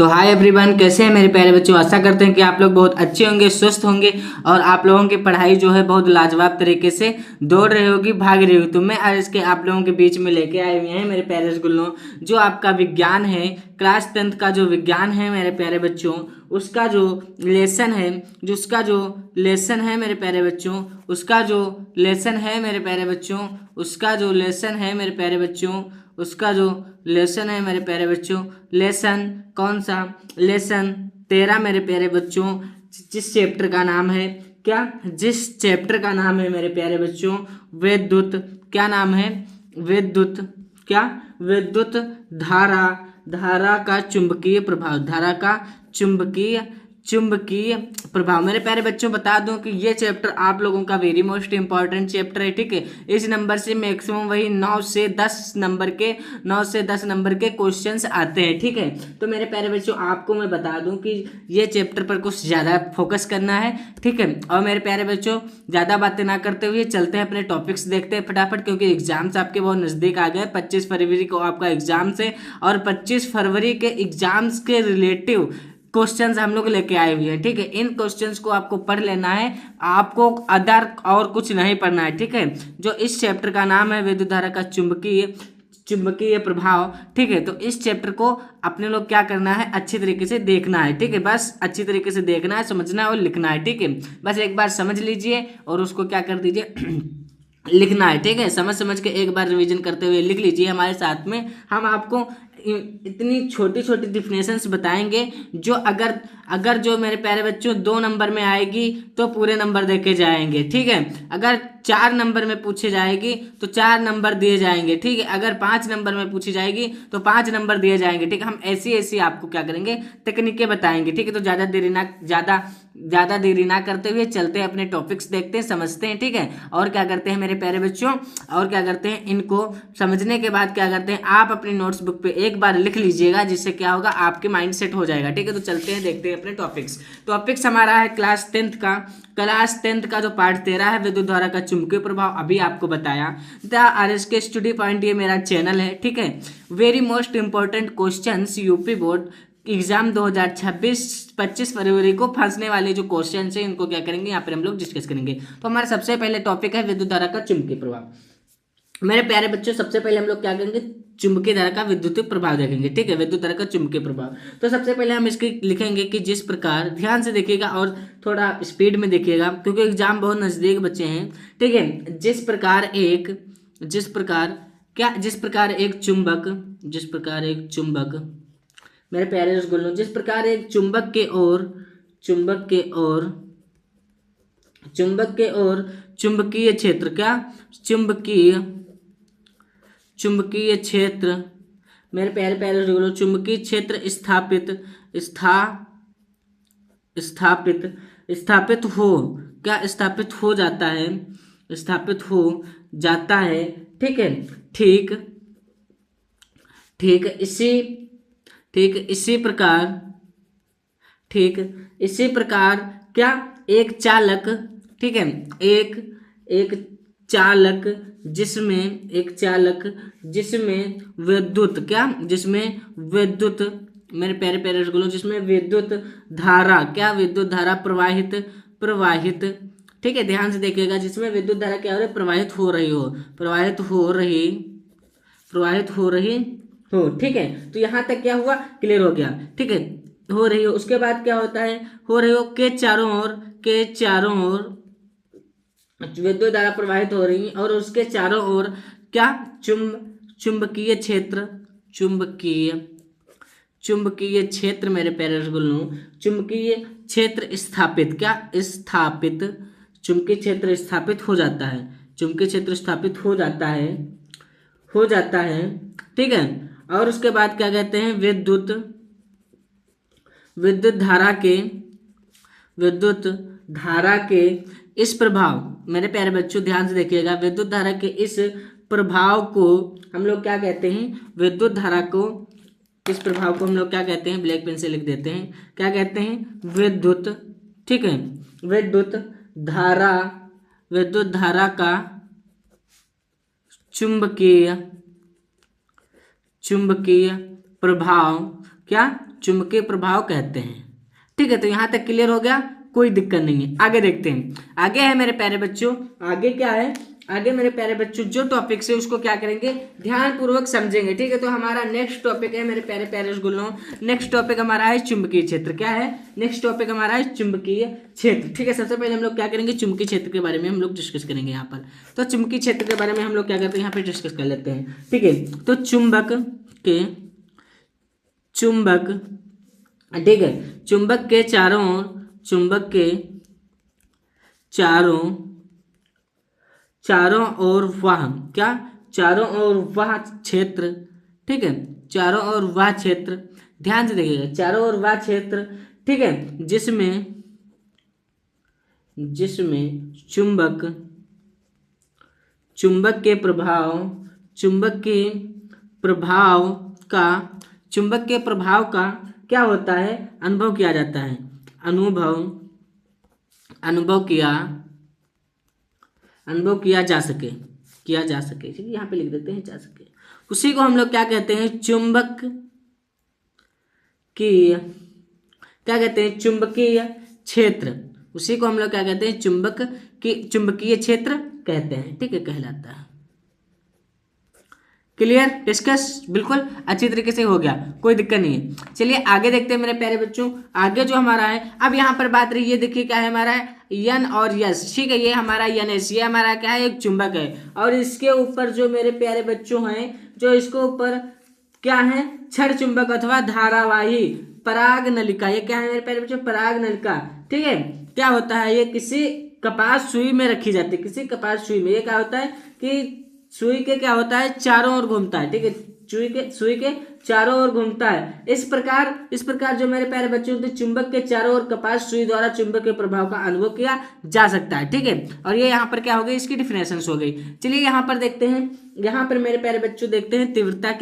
तो hi everyone, कैसे हैं मेरे प्यारे बच्चों। आशा करते हैं कि आप लोग बहुत अच्छे होंगे, स्वस्थ होंगे और आप लोगों की पढ़ाई जो है बहुत लाजवाब तरीके से दौड़ रही होगी, भाग रही होगी। तो मैं आज के आप लोगों के बीच में लेके आए हुए हैं मेरे प्यारे रसगुल्लों, जो आपका विज्ञान है, क्लास 10th का जो विज्ञान है मेरे प्यारे बच्चों, उसका जो लेसन है, मेरे प्यारे बच्चों, उसका जो लेसन है मेरे प्यारे बच्चों, उसका जो लेसन है मेरे प्यारे बच्चों, उसका जो लेसन है मेरे प्यारे बच्चों, लेसन कौन सा, लेसन 13 मेरे प्यारे बच्चों, जिस चैप्टर का नाम है क्या, जिस चैप्टर का नाम है मेरे प्यारे बच्चों विद्युत, क्या नाम है, विद्युत, क्या, विद्युत धारा, धारा का चुंबकीय प्रभाव, धारा का चुंबकीय चुंबकीय प्रभाव। मेरे प्यारे बच्चों बता दूं कि ये चैप्टर आप लोगों का वेरी मोस्ट इंपॉर्टेंट चैप्टर है, ठीक है। इस नंबर से मैक्सिमम वही 9 से 10 नंबर के क्वेश्चंस आते हैं, ठीक है। तो मेरे प्यारे बच्चों आपको मैं बता दूं कि ये चैप्टर पर कुछ ज़्यादा फोकस करना है, ठीक है। और मेरे प्यारे बच्चों ज़्यादा बातें ना करते हुए चलते हैं अपने टॉपिक्स देखते हैं फटाफट, क्योंकि एग्जाम्स आपके बहुत नज़दीक आ गए। 25 फरवरी को आपका एग्जाम्स है और 25 फरवरी के एग्जाम्स के रिलेटिव क्वेश्चंस हम लोग लेके आए हुए हैं, ठीक है। इन क्वेश्चंस को आपको पढ़ लेना है, आपको अदर और कुछ नहीं पढ़ना है, ठीक है। जो इस चैप्टर का नाम है विद्युत धारा का चुंबकीय प्रभाव, ठीक है। तो इस चैप्टर को अपने लोग क्या करना है, अच्छी तरीके से देखना है, ठीक है। बस अच्छी तरीके से देखना है, समझना है और लिखना है, ठीक है। बस एक बार समझ लीजिए और उसको क्या कर दीजिए लिखना है, ठीक है। समझ के एक बार रिवीजन करते हुए लिख लीजिए हमारे साथ में। हम आपको इतनी छोटी छोटी डिफिनेशंस बताएंगे जो अगर जो मेरे प्यारे बच्चों 2 नंबर में आएगी तो पूरे नंबर देके जाएंगे, ठीक है। अगर 4 नंबर में पूछी जाएगी तो 4 नंबर दिए जाएंगे, ठीक है। अगर 5 नंबर में पूछी जाएगी तो 5 नंबर दिए जाएंगे, ठीक है। हम ऐसी आपको क्या करेंगे, तकनीकें बताएंगे, ठीक है। तो ज़्यादा देरी ना करते हुए चलते हैं अपने टॉपिक्स, देखते हैं, समझते हैं, ठीक है। और क्या करते हैं मेरे प्यारे बच्चों, और क्या करते हैं, इनको समझने के बाद क्या करते हैं, आप अपनी नोट्स बुक पे एक बार लिख लीजिएगा, जिससे क्या होगा, आपके माइंड सेट हो जाएगा, ठीक है। तो चलते हैं, देखते हैं अपने टॉपिक्स हमारा है क्लास 10th का जो पार्ट 13 है विद्युत धारा का चुंबकीय प्रभाव, अभी आपको बताया। द RSK स्टडी पॉइंट ये मेरा चैनल है, ठीक है। Very most important questions UP board exam 2026 25 फरवरी को फंसने वाले जो क्वेश्चन है, इनको क्या करेंगे, यहाँ पर हम लोग डिस्कस करेंगे। तो हमारा सबसे पहले टॉपिक है विद्युत धारा का चुंबकीय प्रभाव। मेरे प्यारे बच्चों सबसे पहले हम लोग क्या करेंगे, चुंबकीय धारा का विद्युतीय प्रभाव देखेंगे, ठीक है। विद्युत धारा का चुंबकीय प्रभाव, तो सबसे पहले हम इसके लिखेंगे कि जिस प्रकार, ध्यान से देखिएगा और थोड़ा स्पीड में देखिएगा क्योंकि एग्जाम बहुत नजदीक बच्चे हैं, ठीक है। जिस प्रकार एक चुंबक मेरे प्यारे रसगुल्लों, जिस प्रकार एक चुंबक के ओर चुंबकीय क्षेत्र, क्या, चुंबकीय क्षेत्र मेरे प्यारे प्यारे रसगुल्लों, चुंबकीय क्षेत्र स्थापित हो जाता है, ठीक है। ठीक इसी प्रकार क्या, एक चालक, ठीक है, एक चालक जिसमें विद्युत मेरे प्यारे प्यारे रसगुल्लों, जिसमें विद्युत धारा, क्या, विद्युत धारा प्रवाहित, ठीक है। ध्यान से देखिएगा, जिसमें विद्युत धारा क्या हो रही है, प्रवाहित हो रही हो, ठीक है। तो यहाँ तक क्या हुआ, क्लियर हो गया, ठीक है। हो रही हो, उसके बाद क्या होता है, हो रही हो के चारों ओर विद्युत धारा प्रवाहित हो रही और उसके चारों ओर क्या, चुंबकीय क्षेत्र मेरे प्यारे रसगुल्लों, चुंबकीय क्षेत्र स्थापित, क्या, चुंबकीय क्षेत्र स्थापित हो जाता है, ठीक है। और उसके बाद क्या कहते हैं, विद्युत धारा के इस प्रभाव, मेरे प्यारे बच्चों ध्यान से देखिएगा, विद्युत धारा के इस प्रभाव को हम लोग क्या कहते हैं, इस प्रभाव को हम लोग क्या कहते हैं, ब्लैक पेन से लिख देते हैं, क्या कहते हैं, विद्युत, ठीक है, विद्युत धारा का चुंबकीय प्रभाव क्या चुंबकीय प्रभाव कहते हैं। ठीक है, तो यहाँ तक क्लियर हो गया, कोई दिक्कत नहीं है। आगे देखते हैं, आगे है मेरे प्यारे बच्चों, आगे क्या है, आगे मेरे प्यारे बच्चों जो टॉपिक से उसको क्या करेंगे, ध्यान पूर्वक समझेंगे। ठीक है, तो हमारा नेक्स्ट टॉपिक है मेरे प्यारे प्यारे रसगुल्लों, नेक्स्ट टॉपिक हमारा है चुंबकीय क्षेत्र। क्या है नेक्स्ट टॉपिक हमारा है चुंबकीय क्षेत्र। ठीक है, सबसे पहले हम लोग क्या करेंगे, चुंबकीय क्षेत्र के बारे में हम लोग डिस्कस करेंगे यहाँ पर। तो चुंबकीय क्षेत्र के बारे में हम लोग क्या करते हैं, यहाँ पे डिस्कस कर लेते हैं। ठीक है, तो चुंबक ठीक है, चुंबक के चारों ओर, चुंबक के चारों ओर वह क्या, चारों ओर वह क्षेत्र। ठीक है, चारों ओर वह क्षेत्र, ध्यान से देखिएगा, चारों ओर वह क्षेत्र। ठीक है, जिसमें चुंबक के प्रभाव का क्या होता है, अनुभव किया जाता है, अनुभव किया जा सके। यहाँ पे लिख देते हैं जा सके, उसी को हम लोग क्या कहते हैं, चुंबकीय क्षेत्र। उसी को हम लोग क्या कहते हैं, चुंबकीय क्षेत्र कहते हैं। ठीक है, कहलाता है। क्लियर, डिस्कस बिल्कुल अच्छी तरीके से हो गया, कोई दिक्कत नहीं है। चलिए आगे देखते हैं मेरे प्यारे बच्चों, आगे जो हमारा है, अब यहाँ पर बात रही है, देखिए क्या है हमारा यन और यस। ठीक है, ये हमारा यन एस, ये हमारा क्या है, एक चुंबक है, और इसके ऊपर जो मेरे प्यारे बच्चों हैं, जो इसके ऊपर क्या है, क्षण चुंबक अथवा धारावाही पराग नलिका। ये क्या है मेरे प्यारे बच्चों, पराग नलिका। ठीक है, क्या होता है, ये किसी कपास सुई में रखी जाती है, किसी कपास सुई में। ये क्या होता है कि सुई के क्या होता है, चारों ओर घूमता है। ठीक है, सुई के चारों ओर घूमता है। इस प्रकार जो मेरे प्यारे बच्चों, तो चुंबक के चारों ओर कपास सुई द्वारा चुंबक के प्रभाव का अनुभव किया जा सकता है। ठीक है, और ये यहाँ पर क्या हो गई, इसकी डिफिनेशन हो गई। चलिए यहाँ पर देखते हैं, यहाँ पर मेरे प्यारे बच्चों देखते हैं तीव्रता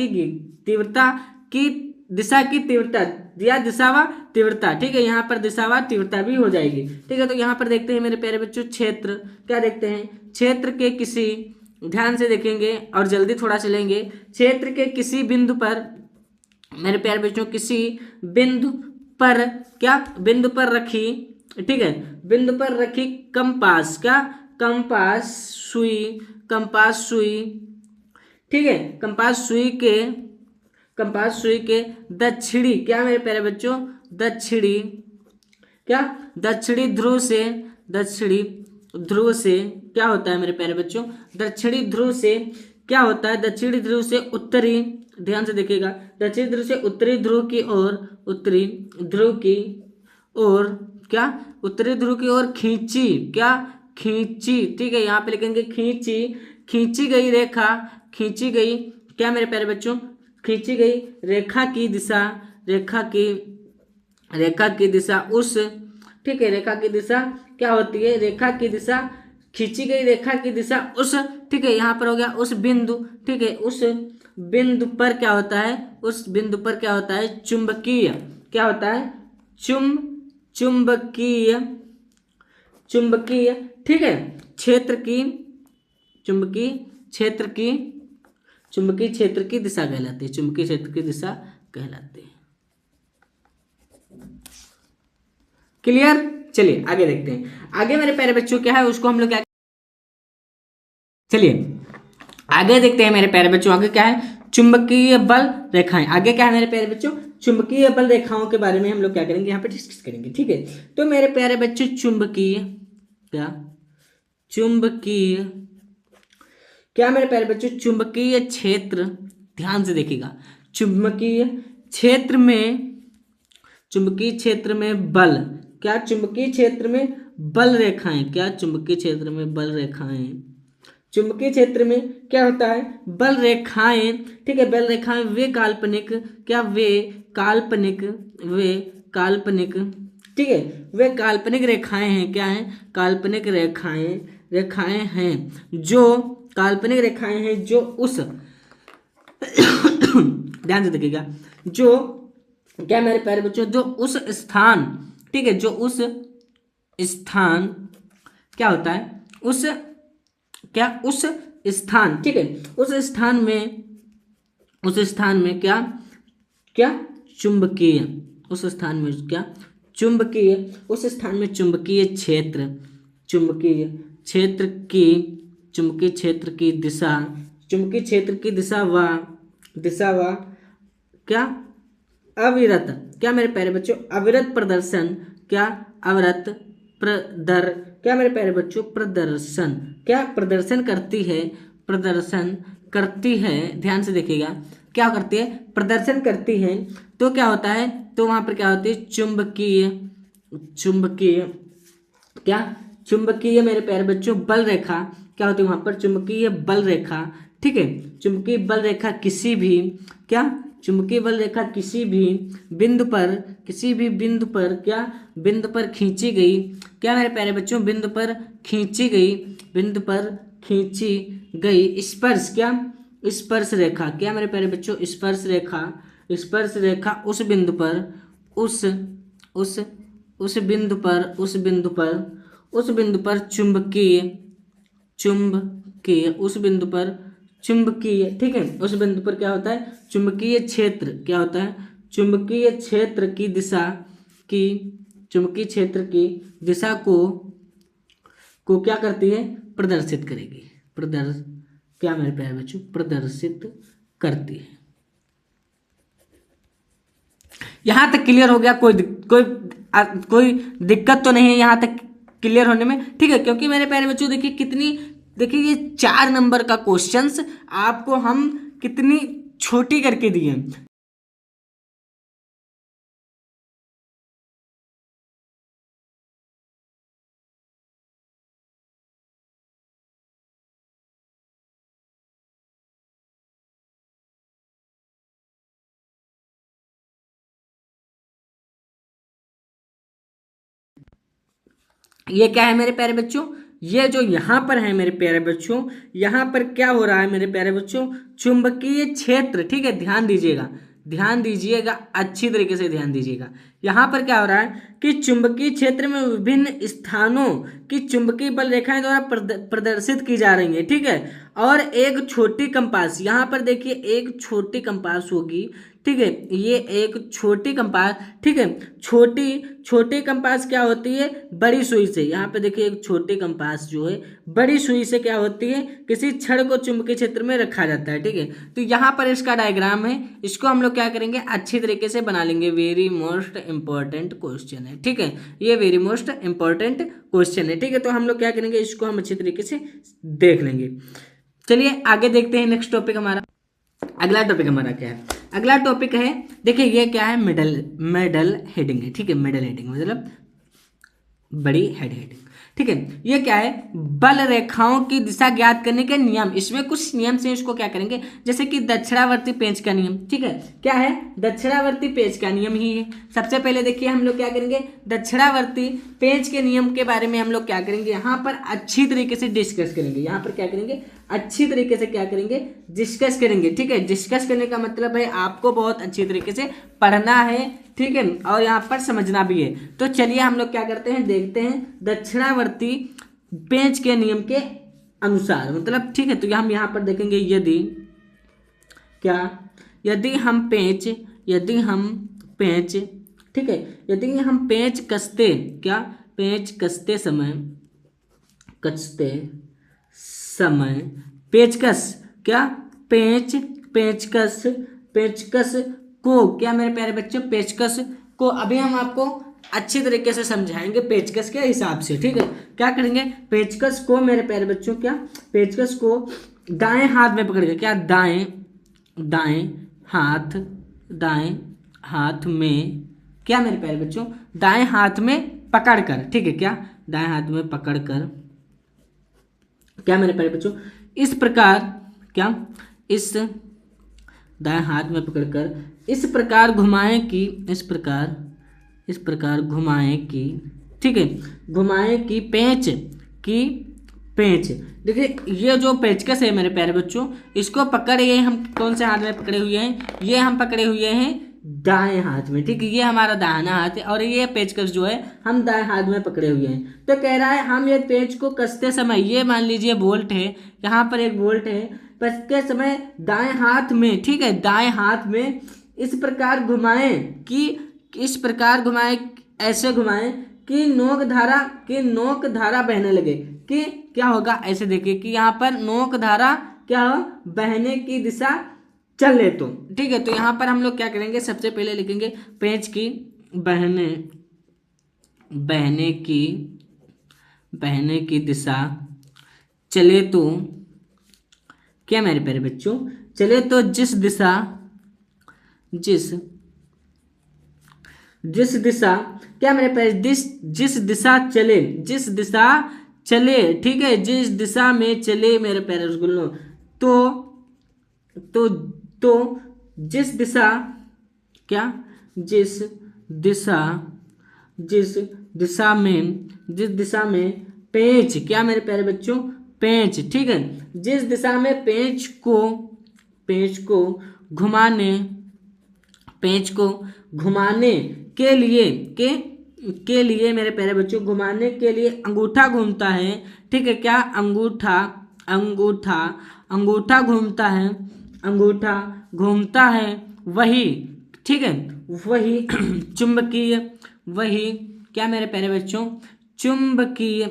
की दिशा की तीव्रता, या दिशा व तीव्रता। ठीक है, यहाँ पर दिशा व तीव्रता भी हो जाएगी। ठीक है, तो यहाँ पर देखते हैं मेरे प्यारे बच्चों क्षेत्र, क्या देखते हैं, क्षेत्र के किसी, ध्यान से देखेंगे और जल्दी थोड़ा चलेंगे, क्षेत्र के किसी बिंदु पर मेरे प्यारे बच्चों, किसी बिंदु पर क्या, बिंदु पर रखी, ठीक है, बिंदु पर रखी कंपास, क्या, कंपास सुई, ठीक है, कंपास सुई के दक्षिणी, क्या मेरे प्यारे बच्चों, दक्षिणी ध्रुव से क्या होता है मेरे प्यारे बच्चों, दक्षिणी ध्रुव से क्या होता है, दक्षिणी ध्रुव से उत्तरी, ध्यान से देखिएगा, दक्षिणी ध्रुव से उत्तरी ध्रुव की ओर क्या, उत्तरी ध्रुव की ओर खींची, क्या, खींची। ठीक है, यहाँ पे लिखेंगे खींची गई रेखा, खींची गई क्या मेरे प्यारे बच्चों, खींची गई रेखा की दिशा उस, ठीक है, रेखा की दिशा क्या होती है, रेखा की दिशा, खींची गई रेखा की दिशा उस, ठीक है, यहाँ पर हो गया उस बिंदु, ठीक है, उस बिंदु पर क्या होता है, उस बिंदु पर क्या होता है, चुंबकीय, क्या होता है, चुंबकीय, ठीक है, चुंबकीय क्षेत्र की दिशा कहलाती है, चुंबकीय क्षेत्र की दिशा कहलाती है। क्लियर, चलिए आगे देखते हैं। आगे मेरे प्यारे बच्चों क्या है, उसको हम लोग क्या, चलिए आगे देखते हैं मेरे प्यारे बच्चों, आगे क्या है, चुंबकीय बल रेखाएं। आगे क्या है मेरे प्यारे बच्चों, चुंबकीय बल रेखाओं के बारे में हम लोग क्या करेंगे, यहाँ पे डिस्कस करेंगे। ठीक है, तो मेरे प्यारे बच्चों क्या मेरे प्यारे बच्चों, चुंबकीय क्षेत्र, ध्यान से देखिएगा, चुंबकीय क्षेत्र में बल, क्या, चुंबकीय क्षेत्र में बल रेखाएं, क्या, चुंबकीय क्षेत्र में बल रेखाएं, चुंबकीय क्षेत्र में क्या होता है, बल रेखाएं, ठीक है, बल रेखाएं वे काल्पनिक, क्या, वे काल्पनिक, ठीक है, वे काल्पनिक रेखाएं हैं, क्या है, काल्पनिक रेखाएं हैं, जो काल्पनिक रेखाएं हैं जो उस ध्यान से देखिएगा, जो क्या मेरे प्यारे बच्चों, जो उस स्थान, ठीक है, जो उस स्थान क्या होता है, उस स्थान, ठीक है, उस स्थान में क्या चुंबकीय, उस स्थान में क्या, चुंबकीय, उस स्थान में चुंबकीय क्षेत्र, चुंबकीय क्षेत्र की, चुंबकीय क्षेत्र की दिशा, चुंबकीय क्षेत्र की दिशा व क्या, अविरत, क्या मेरे प्यारे बच्चों, अविरत प्रदर्शन, क्या अविरत क्या मेरे प्यारे बच्चों, प्रदर्शन, क्या प्रदर्शन करती है, प्रदर्शन करती है, ध्यान से देखिएगा, क्या करती है, प्रदर्शन करती है, तो क्या होता है, तो वहां पर क्या होती है, चुंबकीय क्या, चुंबकीय मेरे प्यारे बच्चों बल रेखा, क्या होती है वहां पर, चुंबकीय बल रेखा, ठीक है, चुंबकीय बल रेखा किसी भी, क्या, चुंबकीय बल रेखा किसी भी बिंदु पर, किसी भी बिंदु पर, क्या, बिंदु पर खींची गई, क्या मेरे प्यारे बच्चों, बिंदु पर खींची गई, बिंदु पर खींची गई स्पर्श, क्या, स्पर्श रेखा, क्या मेरे प्यारे बच्चों, स्पर्श रेखा, स्पर्श रेखा उस बिंदु पर, उस उस उस बिंदु पर, उस बिंदु पर चुंबकीय, उस बिंदु पर चुंबकीय, ठीक है, उस बिंदु पर क्या होता है, चुंबकीय क्षेत्र, क्या होता है, चुंबकीय क्षेत्र की दिशा की, चुंबकीय क्षेत्र की दिशा को क्या करती है, प्रदर्शित करेगी, क्या मेरे प्यारे बच्चों, प्रदर्शित करती है। यहां तक क्लियर हो गया, कोई दिक्कत तो नहीं है यहां तक क्लियर होने में, ठीक है, क्योंकि मेरे प्यारे बच्चों देखिए ये 4 नंबर का क्वेश्चंस आपको हम कितनी छोटी करके दिए हैं। ये क्या है मेरे प्यारे बच्चों, ये जो यहाँ पर है मेरे प्यारे बच्चों, यहाँ पर क्या हो रहा है मेरे प्यारे बच्चों, चुंबकीय क्षेत्र, ठीक है, ध्यान दीजिएगा अच्छी तरीके से ध्यान दीजिएगा। यहाँ पर क्या हो रहा है कि चुंबकीय क्षेत्र में विभिन्न स्थानों की चुंबकीय बल रेखाएं द्वारा प्रदर्शित की जा रही है, ठीक है, और एक छोटी कंपास, यहाँ पर देखिए एक छोटी कंपास होगी, ठीक है, ये एक छोटी कंपास, ठीक है, छोटी कंपास क्या होती है, बड़ी सुई से, यहाँ पे देखिए एक छोटी कंपास जो है बड़ी सुई से क्या होती है, किसी छड़ को चुंबकीय क्षेत्र में रखा जाता है, ठीक है, तो यहाँ पर इसका डायग्राम है, इसको हम लोग क्या करेंगे, अच्छी तरीके से बना लेंगे। वेरी मोस्ट इंपॉर्टेंट क्वेश्चन है, ठीक है, ये वेरी मोस्ट इंपॉर्टेंट क्वेश्चन है, ठीक है, तो हम लोग क्या करेंगे, इसको हम अच्छी तरीके से देख लेंगे। चलिए आगे देखते हैं, नेक्स्ट टॉपिक हमारा, अगला टॉपिक हमारा क्या है, अगला टॉपिक है, देखिए ये क्या है, मेडल हेडिंग है, ठीक है, मेडल हेडिंग मतलब बड़ी हेडिंग, ठीक है, ये क्या है, बल रेखाओं की दिशा ज्ञात करने के नियम, इसमें कुछ नियम से इसको क्या करेंगे, जैसे कि दक्षिणावर्ती पेंच का नियम, ठीक है, क्या है, दक्षिणावर्ती पेंच का नियम ही है। सबसे पहले देखिए हम लोग क्या करेंगे, दक्षिणावर्ती पेंच के नियम के बारे में हम लोग क्या करेंगे, यहाँ पर अच्छी तरीके से डिस्कस करेंगे, यहाँ पर क्या करेंगे, अच्छी तरीके से क्या करेंगे, डिस्कस करेंगे, ठीक है, डिस्कस करने का मतलब है आपको बहुत अच्छी तरीके से पढ़ना है, ठीक है, और यहाँ पर समझना भी है। तो चलिए हम लोग क्या करते हैं, देखते हैं दक्षिणावर्ती पेंच के नियम के अनुसार, मतलब ठीक है, तो हम यहाँ पर देखेंगे, यदि हम पेंच, ठीक है, यदि हम पेंच कसते समय पेचकस, क्या, पेचकस को, क्या मेरे प्यारे बच्चों, पेचकस को अभी हम आपको अच्छी तरीके से समझाएंगे पेचकस के हिसाब से, ठीक है, क्या करेंगे, पेचकस को मेरे प्यारे बच्चों, क्या, पेचकस को दाएं हाथ में पकड़ के, क्या, दाएं हाथ में, क्या मेरे प्यारे बच्चों, दाएं हाथ में पकड़कर, ठीक है, क्या, दाएं हाथ में पकड़कर, क्या मेरे प्यारे बच्चों, इस प्रकार, क्या, इस दाएं हाथ में पकड़कर इस प्रकार घुमाएं कि, ठीक है, घुमाएं कि पेंच, देखिए ये जो पेचकस है मेरे प्यारे बच्चों, इसको पकड़े हम कौन से हाथ में पकड़े हुए हैं, ये हम पकड़े हुए हैं दाएं हाथ में, ठीक है, ये हमारा दाहिना हाथ है और ये पेचकस जो है हम दाएं हाथ में पकड़े हुए हैं। तो कह रहा है हम ये पेंच को कसते समय, ये मान लीजिए बोल्ट है, यहाँ पर एक बोल्ट है, कसते समय दाएं हाथ में, ठीक है, दाएं हाथ में इस प्रकार घुमाएं कि इस प्रकार घुमाएं, ऐसे घुमाएं कि नोक धारा बहने लगे। कि क्या होगा, ऐसे देखिए कि यहाँ पर नोक धारा क्या हो, बहने की दिशा चले तो। ठीक है, तो यहाँ पर हम लोग क्या करेंगे, सबसे पहले लिखेंगे पेंच की बहने की दिशा चले तो, क्या मेरे प्यारे बच्चों, चले तो जिस दिशा क्या मेरे प्यारे, जिस दिशा चले, ठीक है, जिस दिशा में चले मेरे प्यारे रसगुल्लो, तो जिस दिशा क्या, जिस दिशा में पेंच, क्या मेरे प्यारे बच्चों, पेंच, ठीक है, जिस दिशा में पेंच को घुमाने के लिए मेरे प्यारे बच्चों, घुमाने के लिए अंगूठा घूमता है। ठीक है, क्या अंगूठा घूमता है, वही, ठीक है, वही क्या मेरे प्यारे बच्चों, चुंबकीय,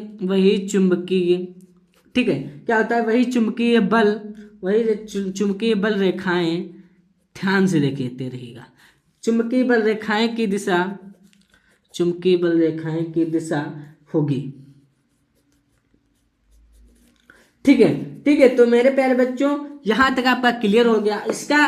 ठीक है, क्या होता है, वही चुंबकीय बल रेखाएं, ध्यान से देखते रहिएगा, चुंबकीय बल रेखाएं की दिशा होगी। ठीक है, तो मेरे प्यारे बच्चों यहां तक आपका क्लियर हो गया। इसका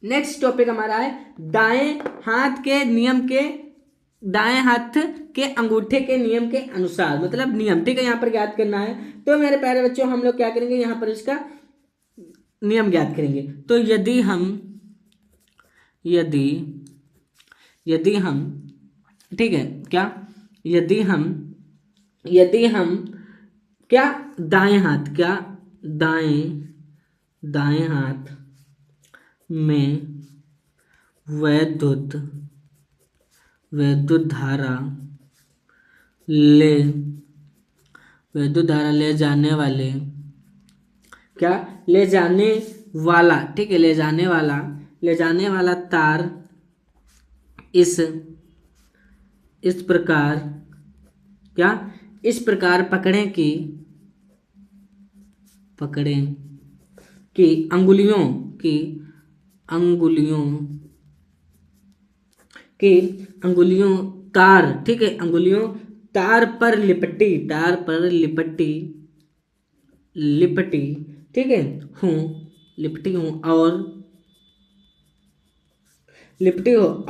नेक्स्ट टॉपिक हमारा है दाएं हाथ के अंगूठे के नियम के अनुसार, मतलब नियम, ठीक है, यहाँ पर ज्ञात करना है। तो मेरे प्यारे बच्चों हम लोग क्या करेंगे, यहाँ पर इसका नियम ज्ञात करेंगे। तो यदि हम ठीक है, क्या, यदि हम क्या, दाएं हाथ में वैद्युत धारा ले जाने वाले, क्या, ले जाने वाला, ठीक है, ले जाने वाला तार इस प्रकार, क्या, इस प्रकार पकड़ें कि अंगुलियों तार, ठीक है, अंगुलियों तार पर लिपटी, ठीक है, लिपटी हूँ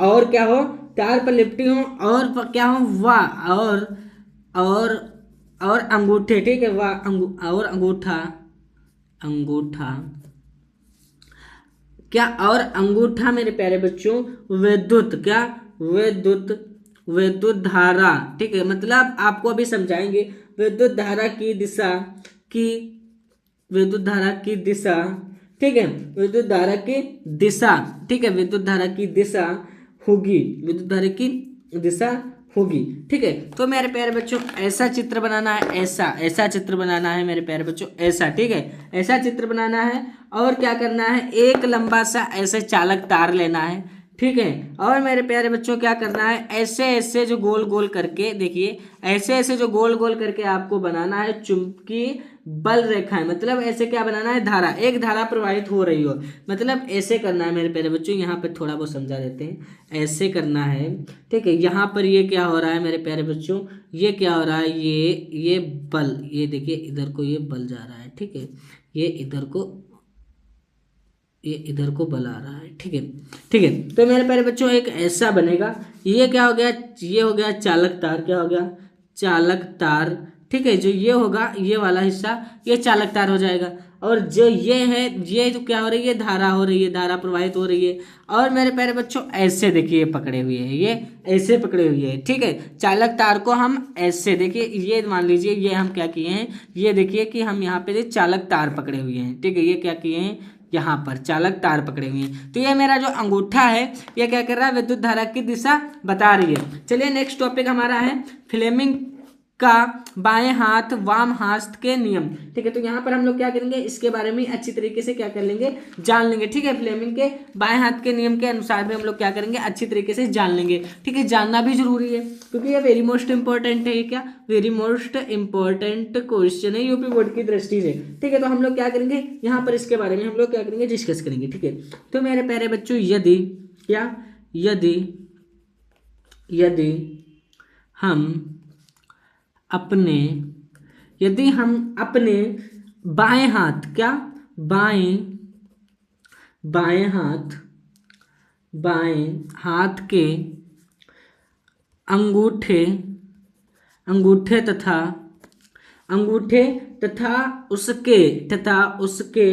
और क्या हो, तार पर लिपटी हूँ और क्या हो, वाह, और अंगूठे, ठीक है, वाह, और अंगूठा क्या, और अंगूठा मेरे प्यारे बच्चों विद्युत धारा, ठीक है, मतलब आपको अभी समझाएंगे विद्युत धारा की दिशा, ठीक है, विद्युत धारा की दिशा होगी, ठीक है। तो मेरे प्यारे बच्चों ऐसा चित्र बनाना है, ऐसा चित्र बनाना है मेरे प्यारे बच्चों, ऐसा, ठीक है, ऐसा चित्र बनाना है। और क्या करना है, एक लंबा सा ऐसे चालक तार लेना है, ठीक है, और मेरे प्यारे बच्चों क्या करना है, ऐसे जो गोल गोल करके, देखिए ऐसे जो गोल गोल करके आपको बनाना है चुंबकीय बल रेखाएं, मतलब ऐसे क्या बनाना है, एक धारा प्रवाहित हो रही हो, मतलब ऐसे करना है मेरे प्यारे बच्चों। यहाँ पर थोड़ा बहुत समझा देते हैं, ऐसे करना है, ठीक है। यहाँ पर ये क्या हो रहा है मेरे प्यारे बच्चों, ये क्या हो रहा है, ये बल, ये देखिए इधर को ये बल जा रहा है, ठीक है, ये इधर को बल आ रहा है, ठीक है। तो मेरे प्यारे बच्चों एक ऐसा बनेगा, ये क्या हो गया, ये हो गया चालक तार, क्या हो गया, चालक तार, ठीक है, जो ये होगा ये वाला हिस्सा ये चालक तार हो जाएगा, और जो ये है ये जो क्या हो रही है, धारा हो रही है, धारा प्रवाहित हो रही है। और मेरे प्यारे बच्चों ऐसे देखिए पकड़े हुए हैं, ये ऐसे पकड़े हुए हैं, ठीक है। चालक तार को हम ऐसे देखिए, ये मान लीजिए ये हम क्या किए हैं, ये देखिए कि हम यहाँ पे चालक तार पकड़े हुए हैं, ठीक है। ये क्या किए हैं, यहाँ पर चालक तार पकड़े हुए हैं। तो ये मेरा जो अंगूठा है ये क्या कर रहा है, विद्युत धारा की दिशा बता रही है। चलिए नेक्स्ट टॉपिक हमारा है फ्लेमिंग का बाएं हाथ वाम हस्त के नियम, ठीक है। तो यहाँ पर हम लोग क्या करेंगे, इसके बारे में अच्छी तरीके से क्या कर लेंगे, जान लेंगे, ठीक है। फ्लेमिंग के बाएं हाथ के नियम के अनुसार भी हम लोग क्या करेंगे, अच्छी तरीके से जान लेंगे, ठीक है। जानना भी जरूरी है क्योंकि ये वेरी मोस्ट इंपॉर्टेंट है। क्या वेरी मोस्ट इंपॉर्टेंट क्वेश्चन है यूपी बोर्ड की दृष्टि से, ठीक है। तो हम लोग क्या करेंगे, यहाँ पर इसके बारे में हम लोग क्या करेंगे, डिस्कस करेंगे, ठीक है। तो मेरे प्यारे बच्चों यदि क्या यदि हम अपने बाएं हाथ क्या बाएं हाथ के अंगूठे तथा उसके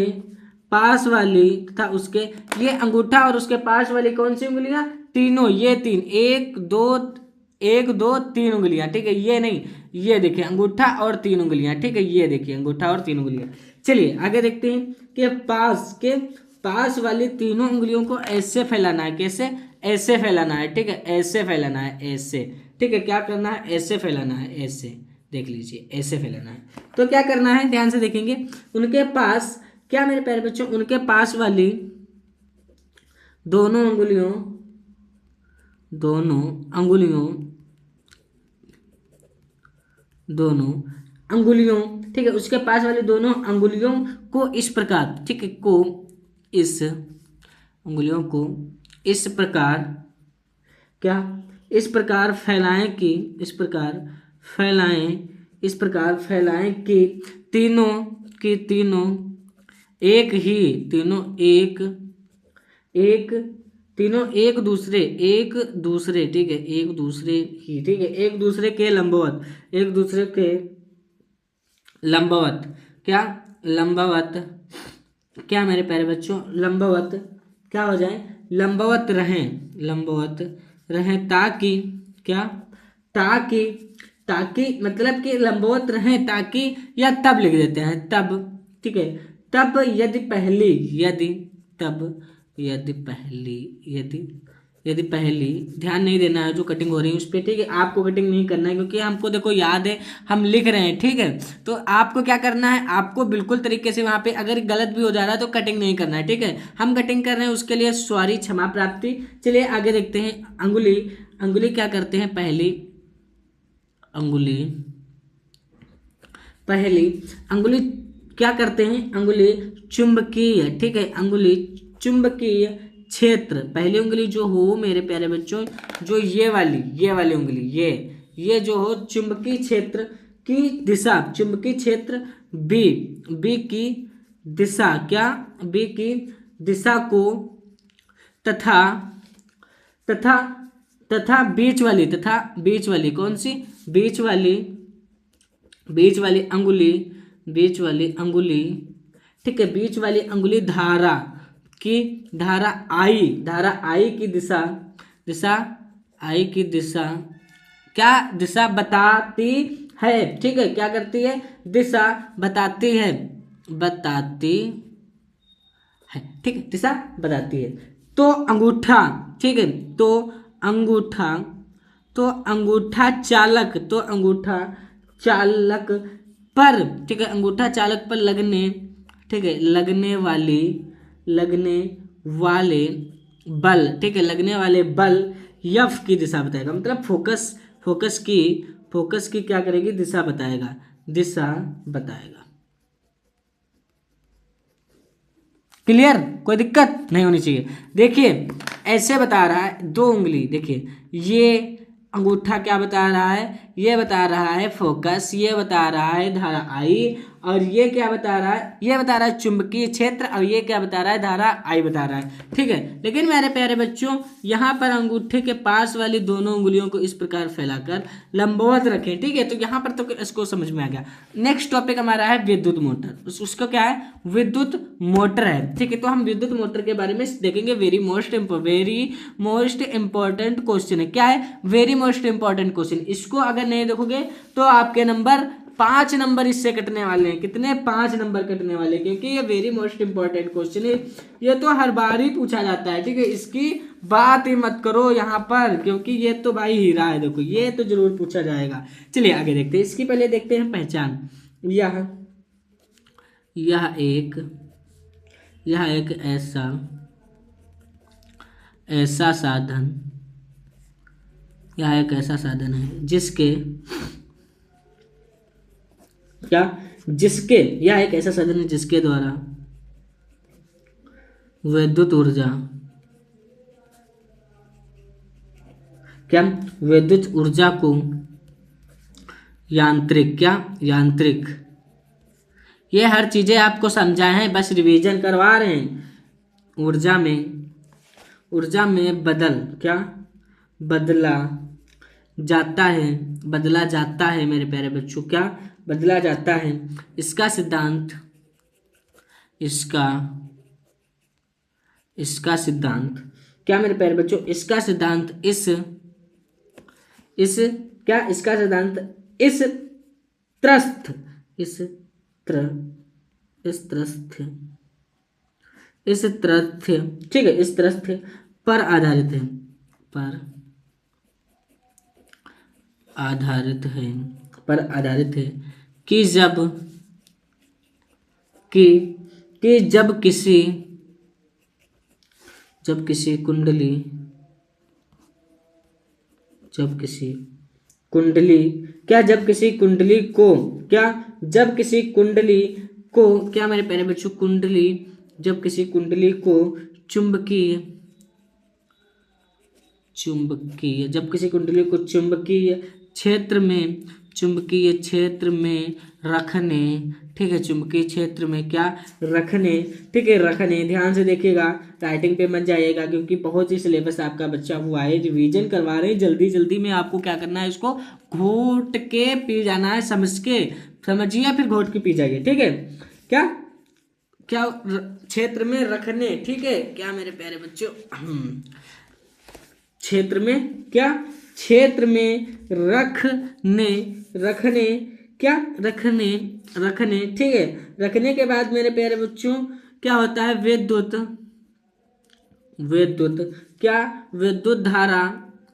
पास वाली तथा उसके ये अंगूठा और उसके पास वाली कौन सी उंगलियां, तीनों, ये तीन, एक दो तीन उंगलियां, ठीक है। ये नहीं, ये देखिए अंगूठा और तीन उंगलियां, ठीक है। ये देखिए अंगूठा और तीन उंगलियां। चलिए आगे देखते हैं कि पास वाली तीनों उंगलियों को ऐसे फैलाना है, कैसे, ऐसे फैलाना है, ठीक है। ऐसे फैलाना है, ऐसे, ठीक है। क्या करना है, ऐसे फैलाना है, ऐसे देख लीजिए, ऐसे फैलाना है। तो क्या करना है, ध्यान से देखेंगे, उनके पास क्या मेरे प्यारे बच्चों, उनके पास वाली दोनों अंगुलियों, ठीक है, उसके पास वाली दोनों अंगुलियों को इस प्रकार, ठीक है, अंगुलियों को इस प्रकार फैलाएं कि तीनों एक दूसरे, ठीक है, एक दूसरे के लंबवत क्या मेरे प्यारे बच्चों, लंबवत क्या हो जाए, लंबवत रहें ताकि मतलब कि लंबवत रहें ताकि, या तब लिख देते हैं, तब, ठीक है। तब यदि पहली ध्यान नहीं देना है जो कटिंग हो रही है उस पर, ठीक है। आपको कटिंग नहीं करना है क्योंकि हमको देखो याद है, हम लिख रहे हैं, ठीक है। तो आपको क्या करना है, आपको बिल्कुल तरीके से वहां पे अगर गलत भी हो जा रहा है तो कटिंग नहीं करना है, ठीक है। हम कटिंग कर रहे हैं उसके लिए सॉरी, क्षमा प्राप्ति। चलिए आगे देखते हैं, अंगुली क्या करते हैं, पहली अंगुली क्या करते हैं, अंगुली चुंबकीय, ठीक है, अंगुली चुंबकीय क्षेत्र, पहली उंगली जो हो मेरे प्यारे बच्चों, जो ये वाली उंगली, ये जो हो चुंबकीय क्षेत्र की दिशा, चुंबकीय क्षेत्र बी की दिशा, क्या, बी की दिशा को तथा बीच वाली कौन सी, बीच वाली अंगुली, ठीक है, बीच वाली अंगुली धारा आई की दिशा क्या दिशा बताती है, ठीक है। क्या करती है, दिशा बताती है, ठीक है, दिशा बताती है। तो अंगूठा, ठीक है, तो अंगूठा चालक पर, ठीक है, अंगूठा चालक पर लगने वाले बल, ठीक है, लगने वाले बल यफ की दिशा बताएगा, मतलब फोकस की क्या करेगी, दिशा बताएगा। क्लियर, कोई दिक्कत नहीं होनी चाहिए। देखिए ऐसे बता रहा है, दो उंगली, देखिए ये अंगूठा क्या बता रहा है, ये बता रहा है फोकस, ये बता रहा है धारा आई, और ये क्या बता रहा है, ये बता रहा है चुंबकीय क्षेत्र, और ये क्या बता रहा है, धारा I बता रहा है। ठीक है, लेकिन मेरे प्यारे बच्चों यहाँ पर अंगूठे के पास वाली दोनों उंगलियों को इस प्रकार फैलाकर लंबवत रखें। ठीक है, तो यहाँ पर तो इसको समझ में आ गया। नेक्स्ट टॉपिक हमारा है विद्युत मोटर, उसका क्या है, विद्युत मोटर है। ठीक है, तो हम विद्युत मोटर के बारे में देखेंगे। वेरी मोस्ट इंपॉर्टेंट क्वेश्चन है। क्या है, वेरी मोस्ट इंपॉर्टेंट क्वेश्चन। इसको अगर नहीं देखोगे तो आपके नंबर 5 नंबर इससे कटने वाले हैं। कितने, 5 नंबर कटने वाले, क्योंकि ये वेरी मोस्ट इंपॉर्टेंट क्वेश्चन है। ये तो हर बार ही पूछा जाता है। ठीक है, इसकी बात ही मत करो यहाँ पर, क्योंकि ये तो भाई हीरा है। देखो ये तो जरूर पूछा जाएगा। चलिए आगे देखते हैं। इसकी पहले देखते हैं पहचान। यह एक ऐसा साधन, यह एक ऐसा साधन है जिसके यह एक ऐसा साधन है जिसके द्वारा विद्युत ऊर्जा को यांत्रिक, ये हर चीजें आपको समझाए हैं, बस रिवीजन करवा रहे हैं। ऊर्जा में बदला जाता है मेरे प्यारे बच्चों, क्या बदला जाता है। इसका सिद्धांत क्या मेरे प्यारे बच्चों, इसका सिद्धांत ठीक है, इस तथ्य पर आधारित है कि जब किसी कुंडली को क्या मेरे प्यारे बच्चों, जब किसी कुंडली को चुंबकीय क्षेत्र में रखने, ठीक है, चुंबकीय क्षेत्र में क्या रखने, ठीक है, रखने। ध्यान से देखिएगा, राइटिंग पे मत जाइएगा, क्योंकि बहुत ही सिलेबस आपका बच्चा हुआ है, रिवीजन करवा रहे हैं। जल्दी जल्दी में आपको क्या करना है, इसको घोट के पी जाना है, समझिए, फिर घोट के पी जाइए। ठीक है, क्या क्षेत्र में रखने, ठीक है, क्या मेरे प्यारे बच्चों, क्षेत्र में रखने, ठीक है। रखने के बाद मेरे प्यारे बच्चों क्या होता है, विद्युत धारा,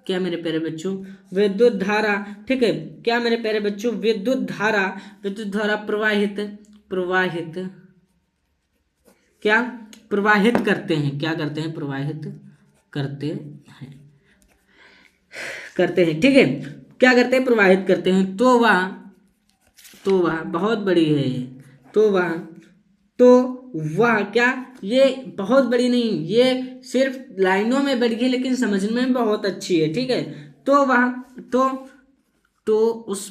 क्या मेरे प्यारे बच्चों, विद्युत धारा, ठीक है, क्या मेरे प्यारे बच्चों, विद्युत धारा प्रवाहित करते हैं, ठीक है, क्या करते हैं, प्रवाहित करते हैं। तो वह बहुत बड़ी है, तो वह क्या, ये बहुत बड़ी नहीं, ये सिर्फ लाइनों में बड़ी है, लेकिन समझने में बहुत अच्छी है। ठीक है, तो उस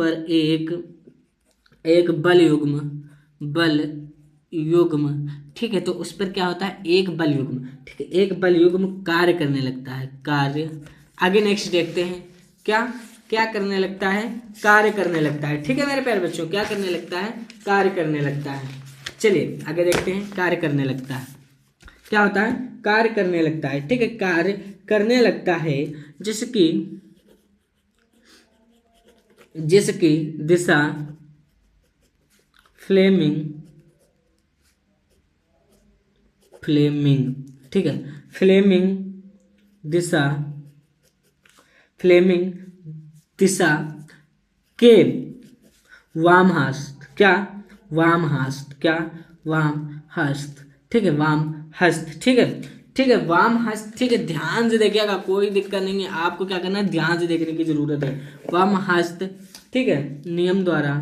पर एक बल युग्म, ठीक है, तो उस पर क्या होता है, एक बल युग्म, ठीक है, एक बल युग्म कार्य करने लगता है, आगे नेक्स्ट देखते हैं, क्या करने लगता है, कार्य करने लगता है। ठीक है मेरे प्यारे बच्चों, क्या करने लगता है, कार्य करने लगता है। चलिए आगे देखते हैं, कार्य करने लगता है क्या होता है, कार्य करने लगता है, ठीक है, कार्य करने लगता है, जिसकी दिशा फ्लेमिंग, ठीक है, फ्लेमिंग दिशा के वाम हस्त, ठीक है, वाम हस्त, ठीक है, वाम हस्त, ठीक है, ध्यान से देखिएगा, कोई दिक्कत नहीं है, आपको क्या करना है, ध्यान से देखने की जरूरत है। वाम हस्त, ठीक है, नियम द्वारा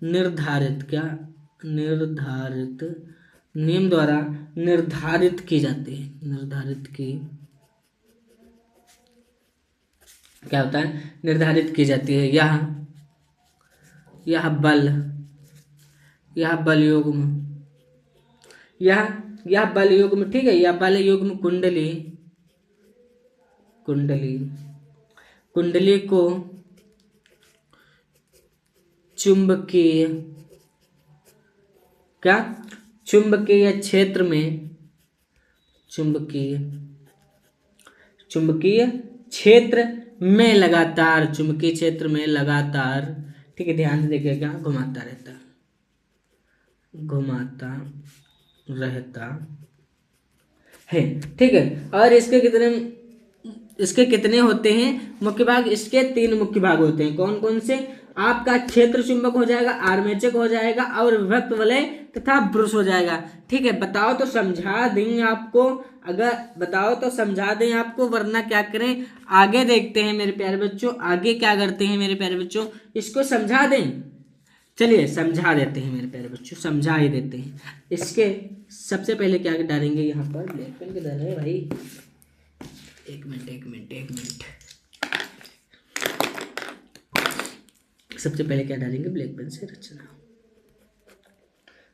निर्धारित की क्या होता है, निर्धारित की जाती है। यह बल, यह बल युग्म, यह बल युग्म, ठीक है, यह बल युग्म कुंडली, कुंडली को चुंबकीय, क्या, चुंबकीय क्षेत्र में, चुंबकीय क्षेत्र में लगातार, चुंबकीय क्षेत्र में लगातार, ठीक है, ध्यान से देखिएगा, घुमाता रहता है, ठीक है। और इसके कितने होते हैं मुख्य भाग? इसके 3 मुख्य भाग होते हैं। कौन कौन से? आपका क्षेत्र चुंबक हो जाएगा, आर्मेचर हो जाएगा, और विभक्त वलय तथा ब्रुश हो जाएगा। ठीक है, बताओ तो समझा देंगे आपको, अगर बताओ तो समझा दें आपको, वरना क्या करें, आगे देखते हैं मेरे प्यारे बच्चों, आगे क्या करते हैं मेरे प्यारे बच्चों, इसको समझा दें। चलिए समझा देते हैं मेरे प्यारे बच्चों, समझा ही देते हैं। इसके सबसे पहले क्या डालेंगे यहाँ पर, ब्लैक पेन किधर है भाई, एक मिनट। सबसे पहले क्या डालेंगे, ब्लैक पेन से रचना,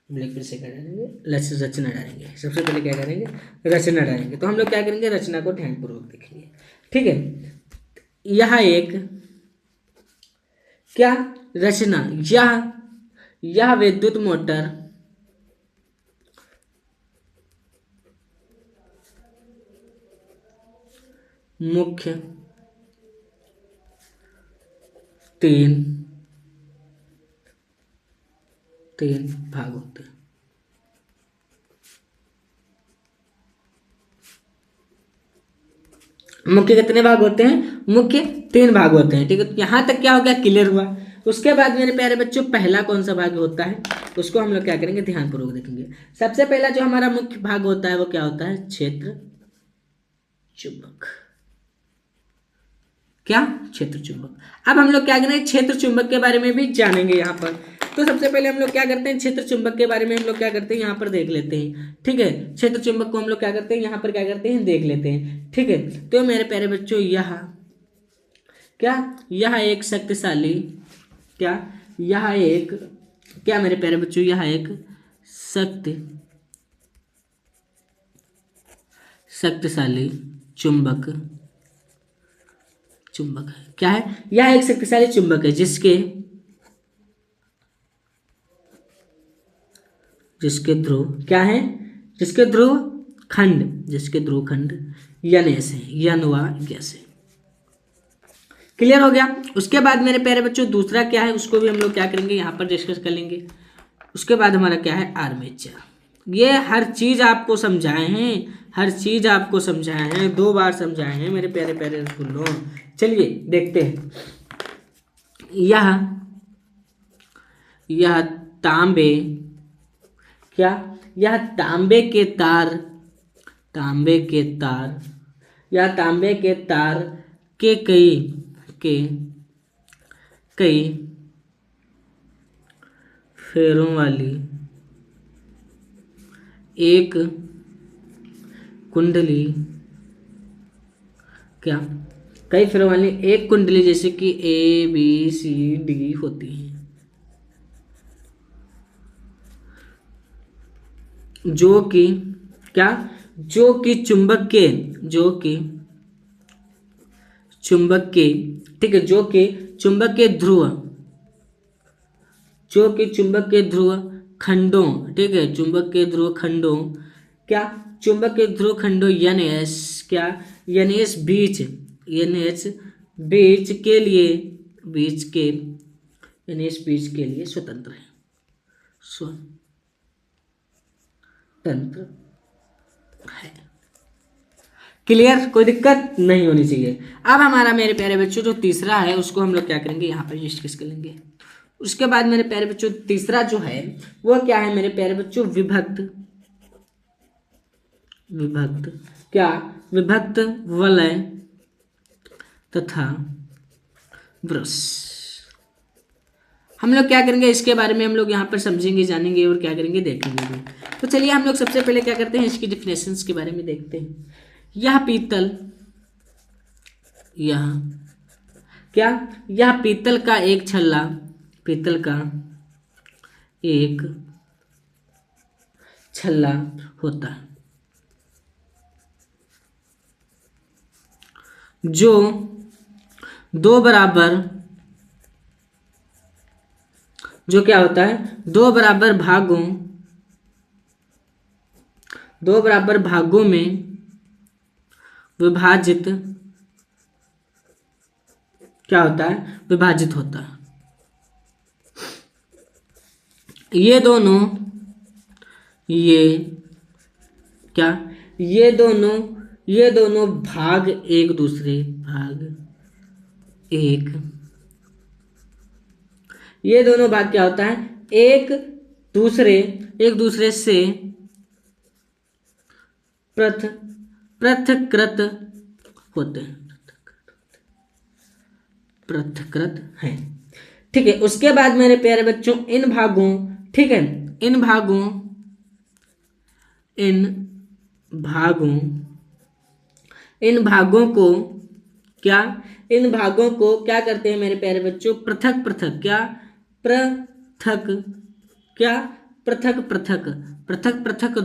ब्लैक पेन से क्या डालेंगे, रचना डालेंगे। सबसे पहले क्या डालेंगे, रचना डालेंगे। तो हम लोग क्या करेंगे, रचना को ध्यानपूर्वक देखेंगे। ठीक है, यह एक क्या रचना, यह विद्युत मोटर मुख्य 3 भाग होते हैं। मुख्य कितने भाग होते हैं? मुख्य 3 भाग होते हैं। ठीक है, यहां तक क्या हो गया, क्लियर हुआ। उसके बाद मेरे प्यारे बच्चों पहला कौन सा भाग होता है, उसको हम लोग क्या करेंगे, ध्यानपूर्वक देखेंगे। सबसे पहला जो हमारा मुख्य भाग होता है वो क्या होता है, क्षेत्र चुंबक। क्या, क्षेत्र चुंबक। अब हम लोग क्या करेंगे, क्षेत्र चुंबक के बारे में भी जानेंगे यहाँ पर। तो सबसे पहले हम लोग क्या करते हैं, क्षेत्र चुंबक के बारे में हम लोग क्या करते हैं, यहाँ पर देख लेते हैं। ठीक है, क्षेत्र चुंबक को हम लोग क्या करते हैं, यहाँ पर क्या करते हैं, देख लेते हैं। ठीक है, तो मेरे प्यारे बच्चों यह एक शक्तिशाली, मेरे प्यारे बच्चों, यह एक शक्तिशाली चुंबक है। क्या है, यह एक शक्तिशाली चुंबक है जिसके ध्रुव क्या है, जिसके ध्रुव खंड NS है, NS है। क्लियर हो गया। उसके बाद मेरे प्यारे बच्चों दूसरा क्या है, उसको भी हम लोग क्या करेंगे, यहाँ पर डिस्कस कर लेंगे। उसके बाद हमारा क्या है, आर्मेचर। ये हर चीज आपको समझाए हैं, 2 बार समझाए हैं मेरे प्यारे प्यारे स्कूलों। चलिए देखते हैं। यह तांबे के तार के कई फेरों वाली एक कुंडली, कई फेरों वाली एक कुंडली जैसे कि ABCD होती है, जो कि चुंबक के ध्रुव खंडों, ठीक है, चुंबक के ध्रुव खंडों NS बीच के लिए स्वतंत्र है, क्लियर, कोई दिक्कत नहीं होनी चाहिए। अब हमारा मेरे प्यारे बच्चों जो तीसरा है उसको हम लोग क्या करेंगे, यहाँ पर डिस्कस कर लेंगे। उसके बाद मेरे प्यारे बच्चों तीसरा जो है वो क्या है मेरे प्यारे बच्चों, विभक्त वलय तथा ब्रश। हम लोग क्या करेंगे, इसके बारे में हम लोग यहाँ पर समझेंगे, जानेंगे और क्या करेंगे, देखेंगे भी। तो चलिए हम लोग सबसे पहले क्या करते हैं, इसकी डिफिनेशंस के बारे में देखते हैं। यह पीतल क्या, यह पीतल का एक छल्ला, पीतल का एक छल्ला होता है जो दो बराबर, जो क्या होता है, दो बराबर भागों में विभाजित, क्या होता है, विभाजित होता है। ये दोनों भाग एक दूसरे, ये दोनों भाग क्या होता है, एक दूसरे से पृथक्कृत होते हैं, पृथक्कृत हैं। ठीक है, उसके बाद मेरे प्यारे बच्चों इन भागों, ठीक है, इन भागों को क्या, इन भागों को क्या करते हैं मेरे प्यारे बच्चों, पृथक पृथक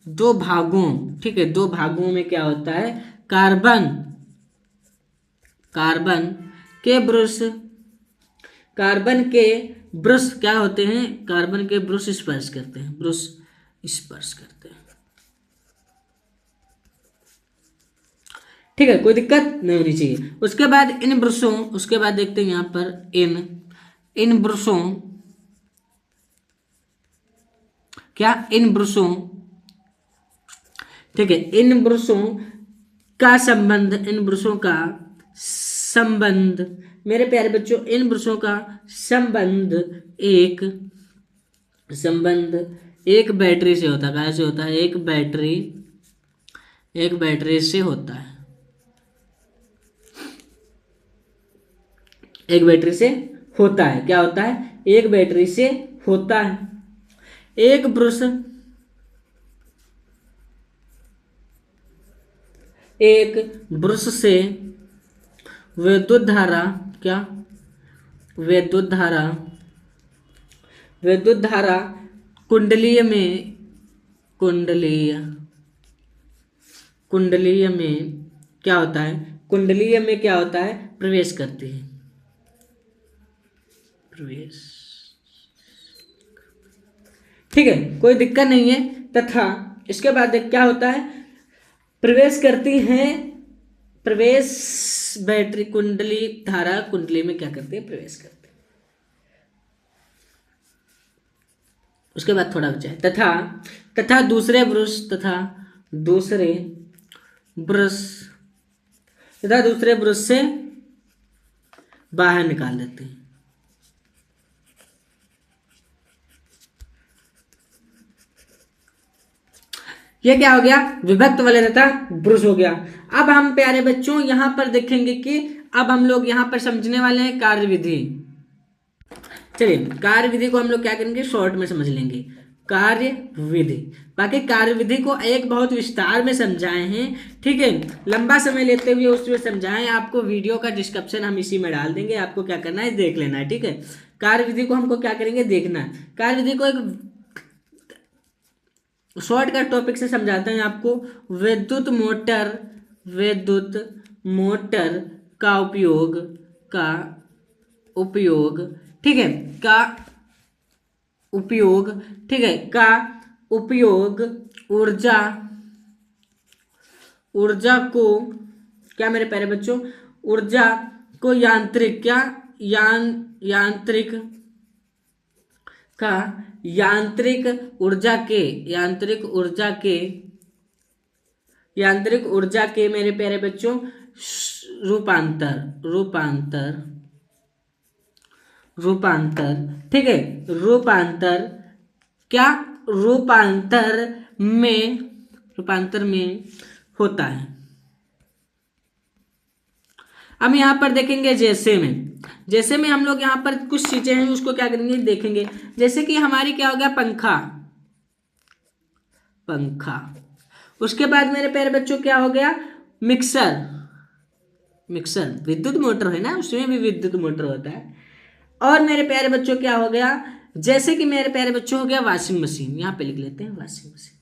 दो भागों, ठीक है, दो भागों में क्या होता है, कार्बन के ब्रश क्या होते हैं, कार्बन के ब्रश स्पर्श करते हैं, ठीक है, कोई दिक्कत नहीं होनी चाहिए। उसके बाद इन ब्रशों, उसके बाद देखते हैं यहाँ पर इन ब्रशों, क्या, इन ब्रशों, ठीक है, इन ब्रशों का संबंध मेरे प्यारे बच्चों, इन ब्रशों का संबंध एक बैटरी से होता है। कैसे होता है, एक बैटरी से होता है, एक बैटरी से होता है, क्या होता है, एक बैटरी से होता है। एक ब्रश से विद्युत धारा, क्या, विद्युत धारा कुंडलीय में क्या होता है, कुंडलीय में क्या होता है, प्रवेश करती है, ठीक है, कोई दिक्कत नहीं है। तथा इसके बाद क्या होता है, प्रवेश करती हैं, बैटरी कुंडली धारा कुंडली में क्या करती है, प्रवेश करती है। उसके बाद थोड़ा बचा है, तथा दूसरे ब्रश से बाहर निकाल देते हैं। ये क्या हो गया, विभक्त वाले तथा ब्रश हो गया। अब हम प्यारे बच्चों यहाँ पर देखेंगे कि अब हम लोग यहाँ पर समझने वाले हैं कार्यविधि। चलिए, कार्यविधि को हम लोग क्या करेंगे, शॉर्ट में समझ लेंगे, कार्यविधि। बाकी कार्यविधि को एक बहुत विस्तार में समझाए हैं, ठीक है, लंबा समय लेते हुए उसमें समझाएं। आपको वीडियो का डिस्क्रिप्शन हम इसी में डाल देंगे, आपको क्या करना है, देख लेना है, ठीक है। कार्यविधि को हमको क्या करेंगे, देखना है। कार्यविधि को एक शॉर्टकट टॉपिक से समझाते हैं आपको। विद्युत मोटर का उपयोग, ठीक है, ऊर्जा को, क्या मेरे प्यारे बच्चों, ऊर्जा को यांत्रिक ऊर्जा के मेरे प्यारे बच्चों रूपांतर, ठीक है, रूपांतर में होता है। अब यहाँ पर देखेंगे जैसे में हम लोग यहाँ पर कुछ चीजें हैं उसको क्या करेंगे, देखेंगे। जैसे कि हमारी क्या हो गया, पंखा। उसके बाद मेरे प्यारे बच्चों क्या हो गया, मिक्सर। मिक्सर विद्युत मोटर है ना, उसमें भी विद्युत मोटर होता है। और मेरे प्यारे बच्चों क्या हो गया, जैसे कि मेरे प्यारे बच्चों हो गया वॉशिंग मशीन, यहाँ पे लिख लेते हैं वॉशिंग मशीन।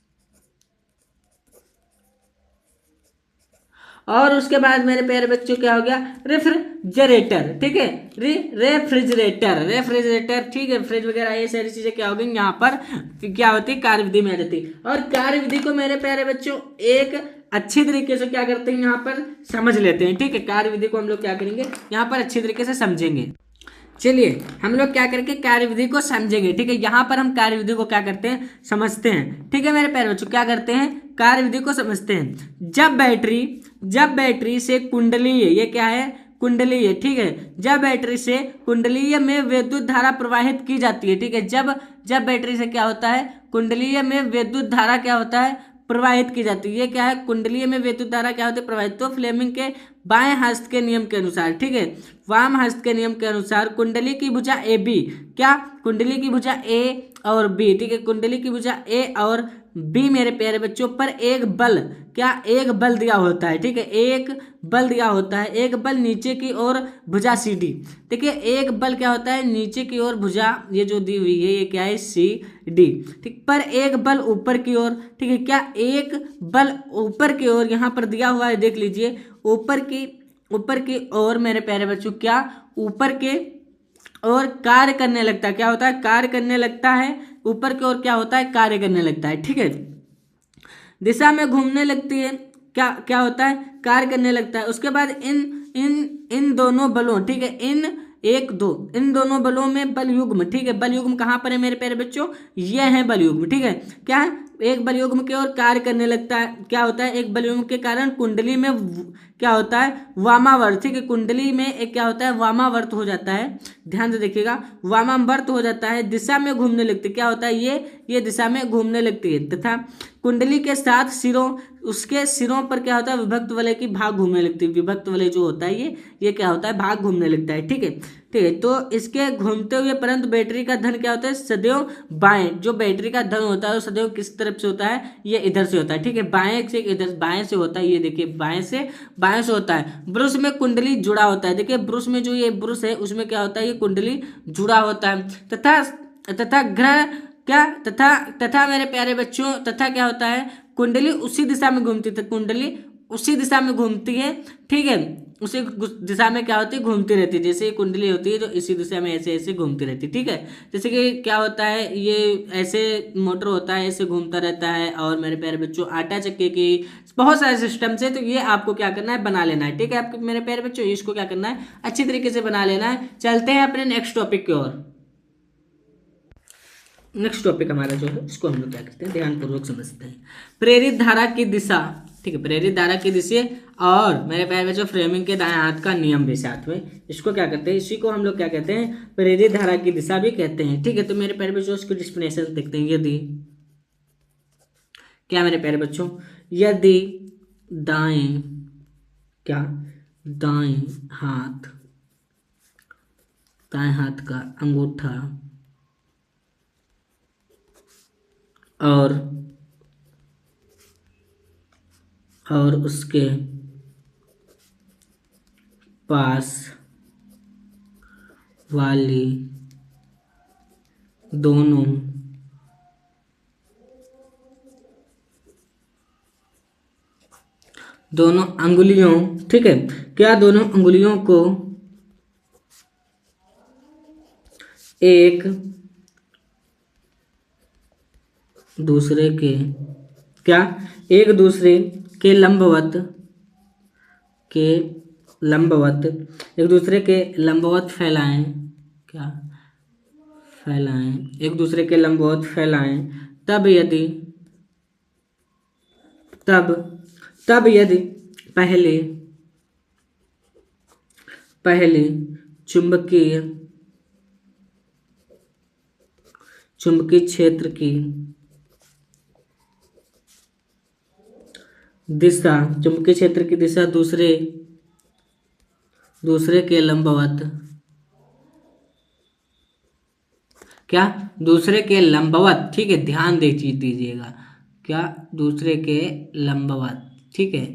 और उसके बाद मेरे प्यारे बच्चों क्या हो गया, रेफ्रिजरेटर, ठीक है, रेफ्रिजरेटर, ठीक है, फ्रिज वगैरह ये सारी चीजें क्या हो गई यहाँ पर क्या होती है, कार्यविधि में आ जाती है। और कार्यविधि को मेरे प्यारे बच्चों एक अच्छी तरीके से क्या करते हैं यहाँ पर समझ लेते हैं, ठीक है, कार्यविधि को हम लोग क्या करेंगे यहाँ पर अच्छी तरीके से समझेंगे। चलिए हम लोग क्या करके कार्यविधि को समझेंगे, ठीक है, यहाँ पर हम कार्यविधि को क्या करते हैं समझते हैं, ठीक है मेरे प्यारे बच्चों, क्या करते हैं कार्यविधि को समझते हैं। जब बैटरी से कुंडलीय, ये क्या है कुंडलीय, ठीक है, जब बैटरी से कुंडलीय में विद्युत धारा प्रवाहित की जाती है, ठीक है, जब बैटरी से क्या होता है कुंडलीय में विद्युत धारा क्या होता है प्रवाहित की जाती है, ये क्या है कुंडलीय में विद्युत धारा क्या होती है प्रवाहित, तो फ्लेमिंग के बाएं हस्त के नियम के अनुसार, ठीक है, वाम हस्त के नियम के अनुसार कुंडली की भुजा ए बी, क्या कुंडली की भुजा ए और बी, ठीक है, कुंडली की भुजा ए और बी मेरे प्यारे बच्चों पर एक बल, क्या एक बल दिया होता है, ठीक है, एक बल दिया होता है, एक बल नीचे की ओर भुजा सी डी, देखिए एक बल क्या होता है नीचे की ओर भुजा ये जो दी हुई है ये क्या है सी डी, ठीक, पर एक बल ऊपर की ओर, ठीक है, क्या एक बल ऊपर की ओर यहाँ पर दिया हुआ है, देख लीजिए ऊपर की ओर मेरे प्यारे बच्चों क्या ऊपर के और कार्य करने लगता है, क्या होता है कार्य करने लगता है, ऊपर की ओर क्या होता है कार्य करने लगता है, ठीक है, दिशा में घूमने लगती है, क्या क्या होता है कार्य करने लगता है। उसके बाद इन दोनों बलों, ठीक है, इन दोनों बलों में बल युग्म, ठीक है, बल युग्म कहाँ पर है मेरे प्यारे बच्चों, ये है बल युग्म, ठीक है, क्या है एक बल युग्म की ओर कार्य करने लगता है, क्या होता है एक बल युग्म के कारण कुंडली में क्या होता है वामावर्त, ठीक है, कुंडली में एक क्या होता है वामावर्त हो जाता है, ध्यान से देखिएगा वामावर्त हो जाता है, दिशा में घूमने लगती है, क्या होता है ये दिशा में घूमने लगती है, तथा कुंडली के साथ उसके सिरों पर क्या होता है विभक्त वलय की भाग घूमने लगती है, विभक्त वलय जो होता है ये क्या होता है भाग घूमने लगता है, ठीक है, तो इसके घूमते हुए परंतु बैटरी का धन क्या होता है सदैव बाएं, जो बैटरी का धन होता है वो सदैव किस तरफ से होता है ये इधर से होता है, ठीक है, बाएं से इधर बाएं से होता है, ये देखिए बाएं से होता है। ब्रुश में कुंडली जुड़ा होता है, देखिए ब्रुश में जो ये ब्रुश है उसमें क्या होता है ये कुंडली जुड़ा होता है, तथा ग्रह क्या तथा मेरे प्यारे बच्चों तथा क्या होता है कुंडली उसी दिशा में घूमती है, कुंडली उसी दिशा में घूमती है, ठीक है, उसी दिशा में क्या होती है घूमती रहती है, जैसे ये कुंडली होती है तो इसी दिशा में ऐसे ऐसे घूमती रहती है, ठीक है, जैसे कि क्या होता है ये ऐसे मोटर होता है ऐसे घूमता रहता है। और मेरे प्यारे बच्चों आटा चक्के की बहुत सारे सिस्टम से, तो ये आपको क्या करना है बना लेना है, ठीक है, आपको मेरे प्यारे बच्चों इसको क्या करना है अच्छी तरीके से बना लेना है। चलते हैं अपने नेक्स्ट टॉपिक की ओर। नेक्स्ट टॉपिक हमारा जो है इसको हम लोग क्या करते हैं ध्यानपूर्वक समझते हैं। प्रेरित धारा की दिशा, ठीक है, प्रेरित धारा की दिशा और मेरे प्यारे बच्चों फ्रेमिंग के दाएं हाथ का नियम भी साथ में, इसको क्या करते हैं इसी को हम लोग क्या कहते हैं प्रेरित धारा की दिशा भी कहते हैं, ठीक है। तो मेरे प्यारे बच्चों इसको डिस्प्लेनेशन देखते हैं। यदि क्या मेरे प्यारे बच्चों यदि दाएं हाथ का अंगूठा और उसके पास वाली दोनों अंगुलियों, ठीक है, क्या दोनों अंगुलियों को एक दूसरे के लंबवत फैलाएं, तब यदि पहले चुंबकीय क्षेत्र की दिशा दूसरे के लंबवत ठीक है, ध्यान दे दीजिएगा, क्या दूसरे के लंबवत, ठीक है,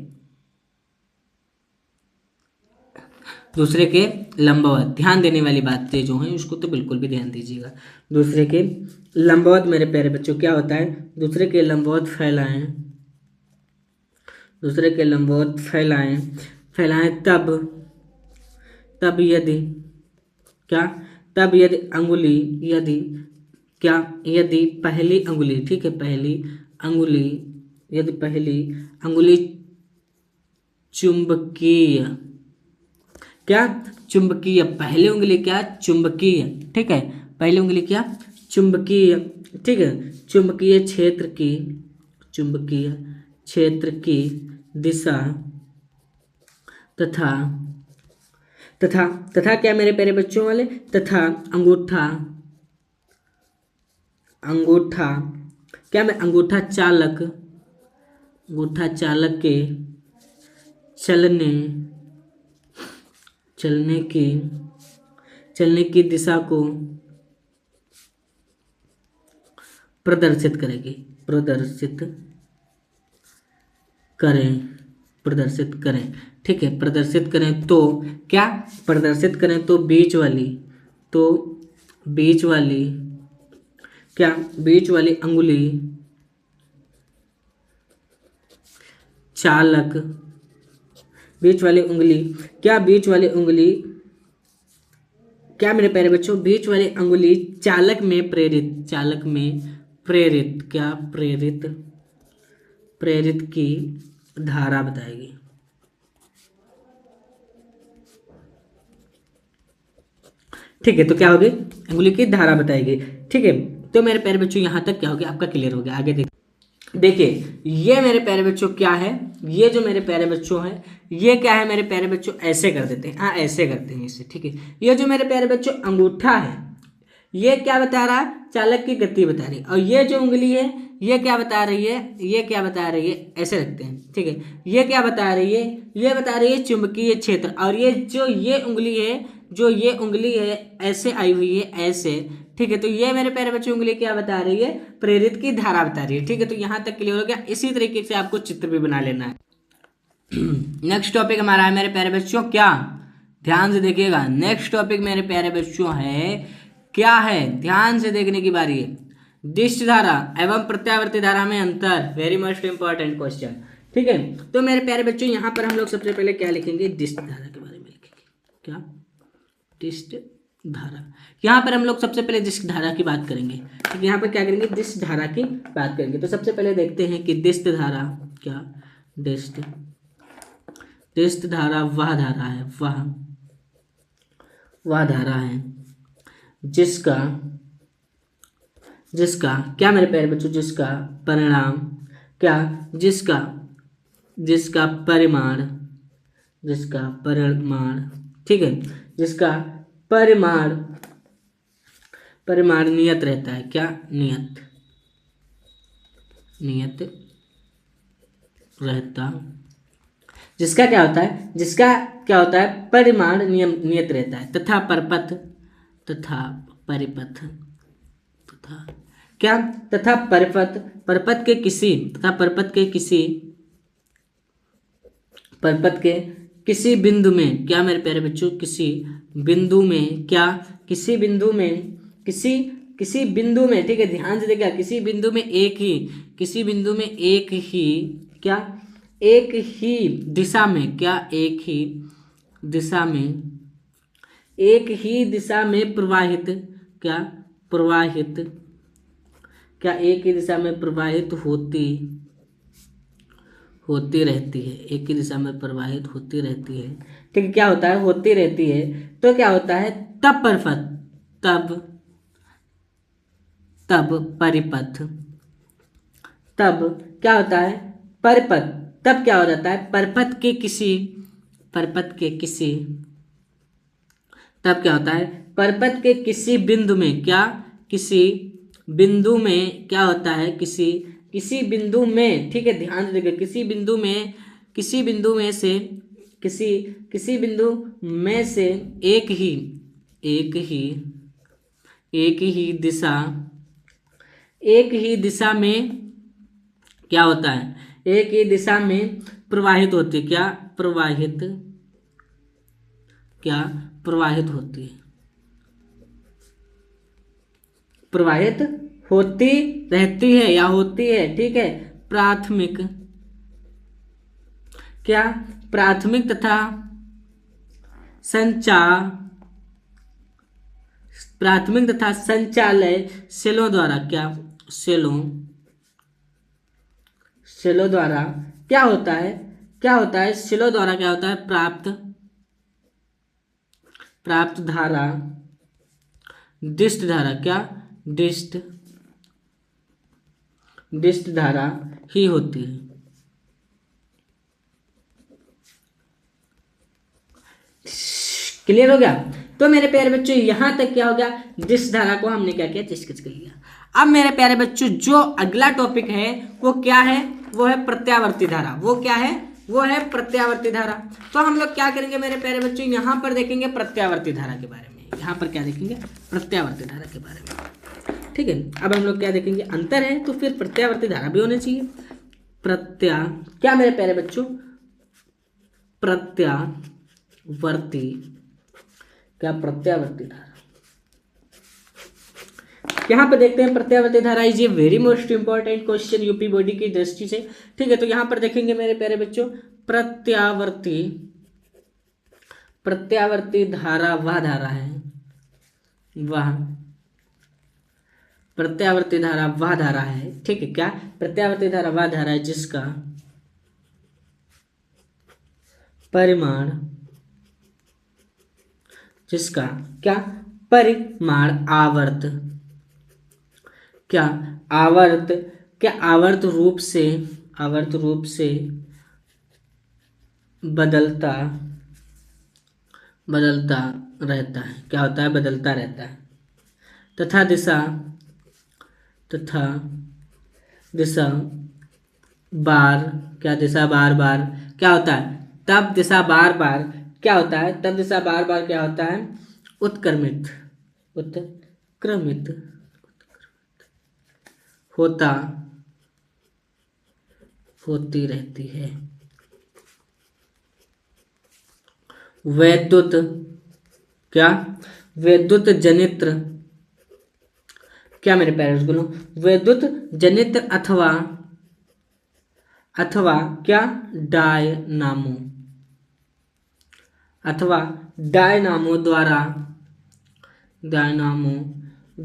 दूसरे के लंबवत, ध्यान देने वाली बातें जो हैं उसको तो बिल्कुल भी ध्यान दीजिएगा। दूसरे के लंबवत मेरे प्यारे बच्चों क्या होता है, दूसरे के लंबवत फैलाएं, दूसरे के लंबवत फैलाएं, फैलाएं तब यदि क्या, तब यदि अंगुली, यदि क्या, यदि पहली अंगुली, ठीक है, पहली अंगुली, यदि पहली अंगुली चुंबकीय, क्या, चुंबकीय, पहली उंगली क्या, चुंबकीय, ठीक है, पहली उंगली क्या, चुंबकीय, ठीक है, चुंबकीय क्षेत्र की, चुंबकीय क्षेत्र की दिशा तथा तथा तथा क्या मेरे प्यारे बच्चों वाले, तथा अंगूठा, अंगूठा क्या, मैं अंगूठा चालक, अंगूठा चालक के चलने चलने की दिशा को प्रदर्शित करेगी, प्रदर्शित करें, ठीक है, प्रदर्शित करें तो क्या, प्रदर्शित करें तो बीच वाली, तो बीच वाली क्या, बीच वाली अंगुली चालक, बीच वाली उंगली क्या, बीच वाली उंगली क्या मेरे प्यारे बच्चों, बीच वाली अंगुली चालक में प्रेरित, चालक में प्रेरित क्या, प्रेरित की धारा बताएगी। ठीक है, तो क्या होगी, अंगुली की धारा बताएगी। ठीक है, तो मेरे प्यारे बच्चों यहाँ तक क्या हो गया आपका, क्लियर हो गया। आगे देखिए ये मेरे प्यारे बच्चों क्या है, ये जो मेरे प्यारे बच्चों है ये क्या है मेरे प्यारे बच्चों, ऐसे कर देते हैं, हाँ ऐसे करते हैं इसे। ठीक है, ये जो मेरे प्यारे बच्चों अंगूठा है ये क्या बता रहा है, चालक की गति बता रही है, और ये जो उंगली है ये क्या बता रही है, ये क्या बता रही है, ऐसे रखते हैं। ठीक है, ये क्या बता रही है, ये बता रही है चुंबकीय क्षेत्र, और ये जो ये उंगली है, जो ये उंगली है ऐसे आई हुई है, ऐसे। ठीक है, तो ये मेरे प्यारे बच्चों उंगली क्या बता रही है, प्रेरित की धारा बता रही है। ठीक है, तो यहाँ तक क्लियर हो गया। इसी तरीके से आपको चित्र भी बना लेना है। नेक्स्ट टॉपिक हमारा है मेरे प्यारे बच्चों क्या, ध्यान से देखिएगा। नेक्स्ट टॉपिक मेरे प्यारे बच्चों है क्या है, ध्यान से देखने की बारी है। दिष्ट धारा एवं प्रत्यावर्ती धारा में अंतर, वेरी मस्ट इंपॉर्टेंट क्वेश्चन। ठीक है, तो मेरे प्यारे बच्चों यहाँ पर हम लोग सबसे पहले क्या लिखेंगे, दिष्ट धारा के बारे में लिखेंगे। क्या, दिष्ट धारा। यहाँ पर हम लोग सबसे पहले दिष्ट धारा की बात करेंगे। ठीक है, यहाँ पर क्या करेंगे, दिष्ट धारा की बात करेंगे। तो सबसे पहले देखते हैं कि दिष्ट धारा क्या, दिष्ट धारा वह धारा है, वह धारा है जिसका क्या मेरे प्यारे बच्चों, जिसका परिणाम क्या, जिसका परिमाण, ठीक है, जिसका परिमाण नियत रहता है। क्या, नियत रहता, जिसका क्या होता है, जिसका क्या होता है, परिमाण नियत रहता है, तथा परिपथ क्या, तथा परिपथ के किसी बिंदु में क्या मेरे प्यारे बच्चों, किसी बिंदु में क्या, किसी बिंदु में, ठीक है, ध्यान से देखिए, किसी बिंदु में एक ही क्या, एक ही दिशा में क्या, एक ही दिशा में प्रवाहित एक ही दिशा में प्रवाहित होती रहती है, एक ही दिशा में प्रवाहित होती रहती है। ठीक है, क्या होता है, होती रहती है, तो क्या होता है, तब परिपथ, तब क्या होता है, परिपथ, तब क्या हो जाता है, परिपथ के किसी तब क्या होता है, परिपथ के किसी बिंदु में क्या, किसी बिंदु में क्या होता है, किसी बिंदु में, ठीक है, ध्यान से देखिए, किसी बिंदु में से एक ही दिशा में क्या होता है, एक ही दिशा में प्रवाहित होती, क्या, क्या प्रवाहित होती है, प्रवाहित होती रहती है या होती है, ठीक है। प्राथमिक, क्या प्राथमिक तथा संचार, प्राथमिक तथा संचालय सेलों द्वारा, क्या सेलों द्वारा क्या होता है, सेलों द्वारा क्या होता है, प्राप्त धारा, डिस्ट धारा, क्या डिस्ट धारा ही होती है। क्लियर हो गया। तो मेरे प्यारे बच्चों यहां तक क्या हो गया, डिस्ट धारा को हमने क्या किया, डिस्कस कर लिया। अब मेरे प्यारे बच्चों जो अगला टॉपिक है वो क्या है, वो है प्रत्यावर्ती धारा। वो क्या है, वो है प्रत्यावर्ती धारा। तो हम लोग क्या करेंगे मेरे प्यारे बच्चों, यहाँ पर देखेंगे प्रत्यावर्ती धारा के बारे में। यहाँ पर क्या देखेंगे, प्रत्यावर्ती धारा के बारे में, ठीक है। अब हम लोग क्या देखेंगे, अंतर है तो फिर प्रत्यावर्ती धारा भी होनी चाहिए। क्या मेरे प्यारे बच्चों, प्रत्यावर्ती, क्या प्रत्यावर्ती धारा, यहाँ पे देखते हैं प्रत्यावर्ती धारा is a very most important question UP board की दृष्टि से, ठीक है। तो यहाँ पर देखेंगे मेरे प्यारे बच्चों, प्रत्यावर्ती धारा वह धारा है, प्रत्यावर्ती धारा वह धारा है, ठीक है। क्या प्रत्यावर्ती धारा वह धारा है जिसका परिमाण, क्या परिमाण आवर्त रूप से बदलता रहता है, क्या होता है, बदलता रहता है। तथा दिशा बार क्या होता है, तब दिशा बार बार क्या होता है, उत्क्रमित होती रहती है। वैद्युत जनित्र, क्या मेरे पेरेंट्स बोलो, वैद्युत जनित्र अथवा क्या डायनामो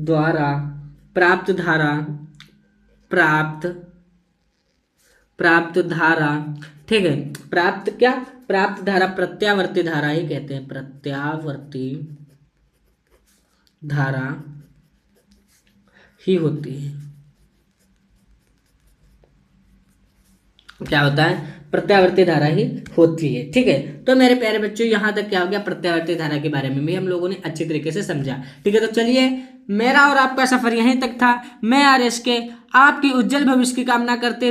द्वारा प्राप्त धारा, ठीक है। प्राप्त धारा प्रत्यावर्ती धारा ही कहते हैं, प्रत्यावर्ती धारा ही होती है। क्या होता है, प्रत्यावर्ती धारा ही होती है, ठीक है। तो मेरे प्यारे बच्चों यहाँ तक क्या हो गया, प्रत्यावर्ती धारा के बारे में भी हम लोगों ने अच्छी तरीके से समझा, ठीक है। तो चलिए मेरा और आपका सफर यहीं तक था। मैं आरएस के आपकी उज्जवल भविष्य की कामना करते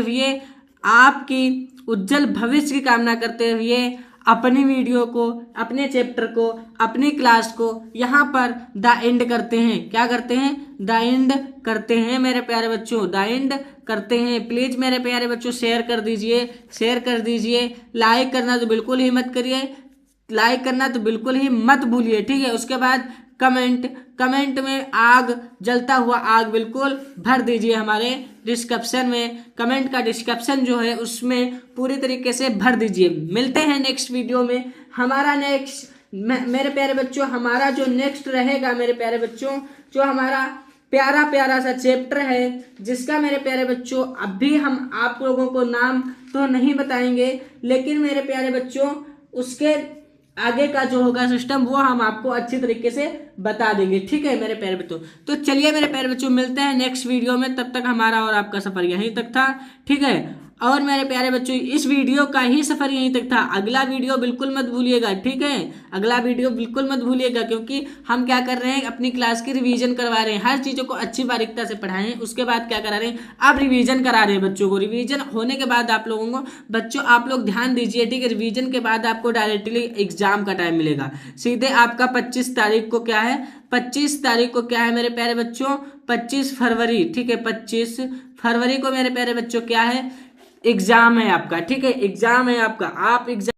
हुए अपनी वीडियो को, अपने चैप्टर को, अपनी क्लास को यहाँ पर द एंड करते हैं। क्या करते हैं, द एंड करते हैं मेरे प्यारे बच्चों, द एंड करते हैं। प्लीज़ मेरे प्यारे बच्चों शेयर कर दीजिए, लाइक करना तो बिल्कुल ही मत भूलिए, ठीक है। उसके बाद कमेंट में आग, जलता हुआ आग बिल्कुल भर दीजिए हमारे डिस्क्रिप्शन में। कमेंट का डिस्क्रिप्शन जो है उसमें पूरी तरीके से भर दीजिए। मिलते हैं नेक्स्ट वीडियो में। मेरे प्यारे बच्चों हमारा जो नेक्स्ट रहेगा मेरे प्यारे बच्चों, जो हमारा प्यारा सा चैप्टर है, जिसका मेरे प्यारे बच्चों अभी हम आप लोगों को नाम तो नहीं बताएंगे, लेकिन मेरे प्यारे बच्चों उसके आगे का जो होगा सिस्टम वो हम आपको अच्छी तरीके से बता देंगे, ठीक है मेरे प्यारे बच्चों। तो चलिए मेरे प्यारे बच्चों मिलते हैं नेक्स्ट वीडियो में। तब तक हमारा और आपका सफर यहीं तक था, ठीक है। और मेरे प्यारे बच्चों इस वीडियो का ही सफर यहीं तक था। अगला वीडियो बिल्कुल मत भूलिएगा, ठीक है। अगला वीडियो बिल्कुल मत भूलिएगा, क्योंकि हम क्या कर रहे हैं, अपनी क्लास की रिवीजन करवा रहे हैं। हर चीज़ों को अच्छी बारीकता से पढ़ाएं। उसके बाद क्या करा रहे हैं, अब रिवीजन करा रहे हैं बच्चों को। रिवीजन होने के बाद आप लोगों को, बच्चों आप लोग ध्यान दीजिए, ठीक है। रिवीजन के बाद आपको डायरेक्टली एग्जाम का टाइम मिलेगा। सीधे आपका 25 तारीख को क्या है, 25 तारीख को क्या है मेरे प्यारे बच्चों, 25 फरवरी, ठीक है। 25 फरवरी को मेरे प्यारे बच्चों क्या है, एग्जाम है आपका, ठीक है। एग्जाम है आपका, आप एग्जाम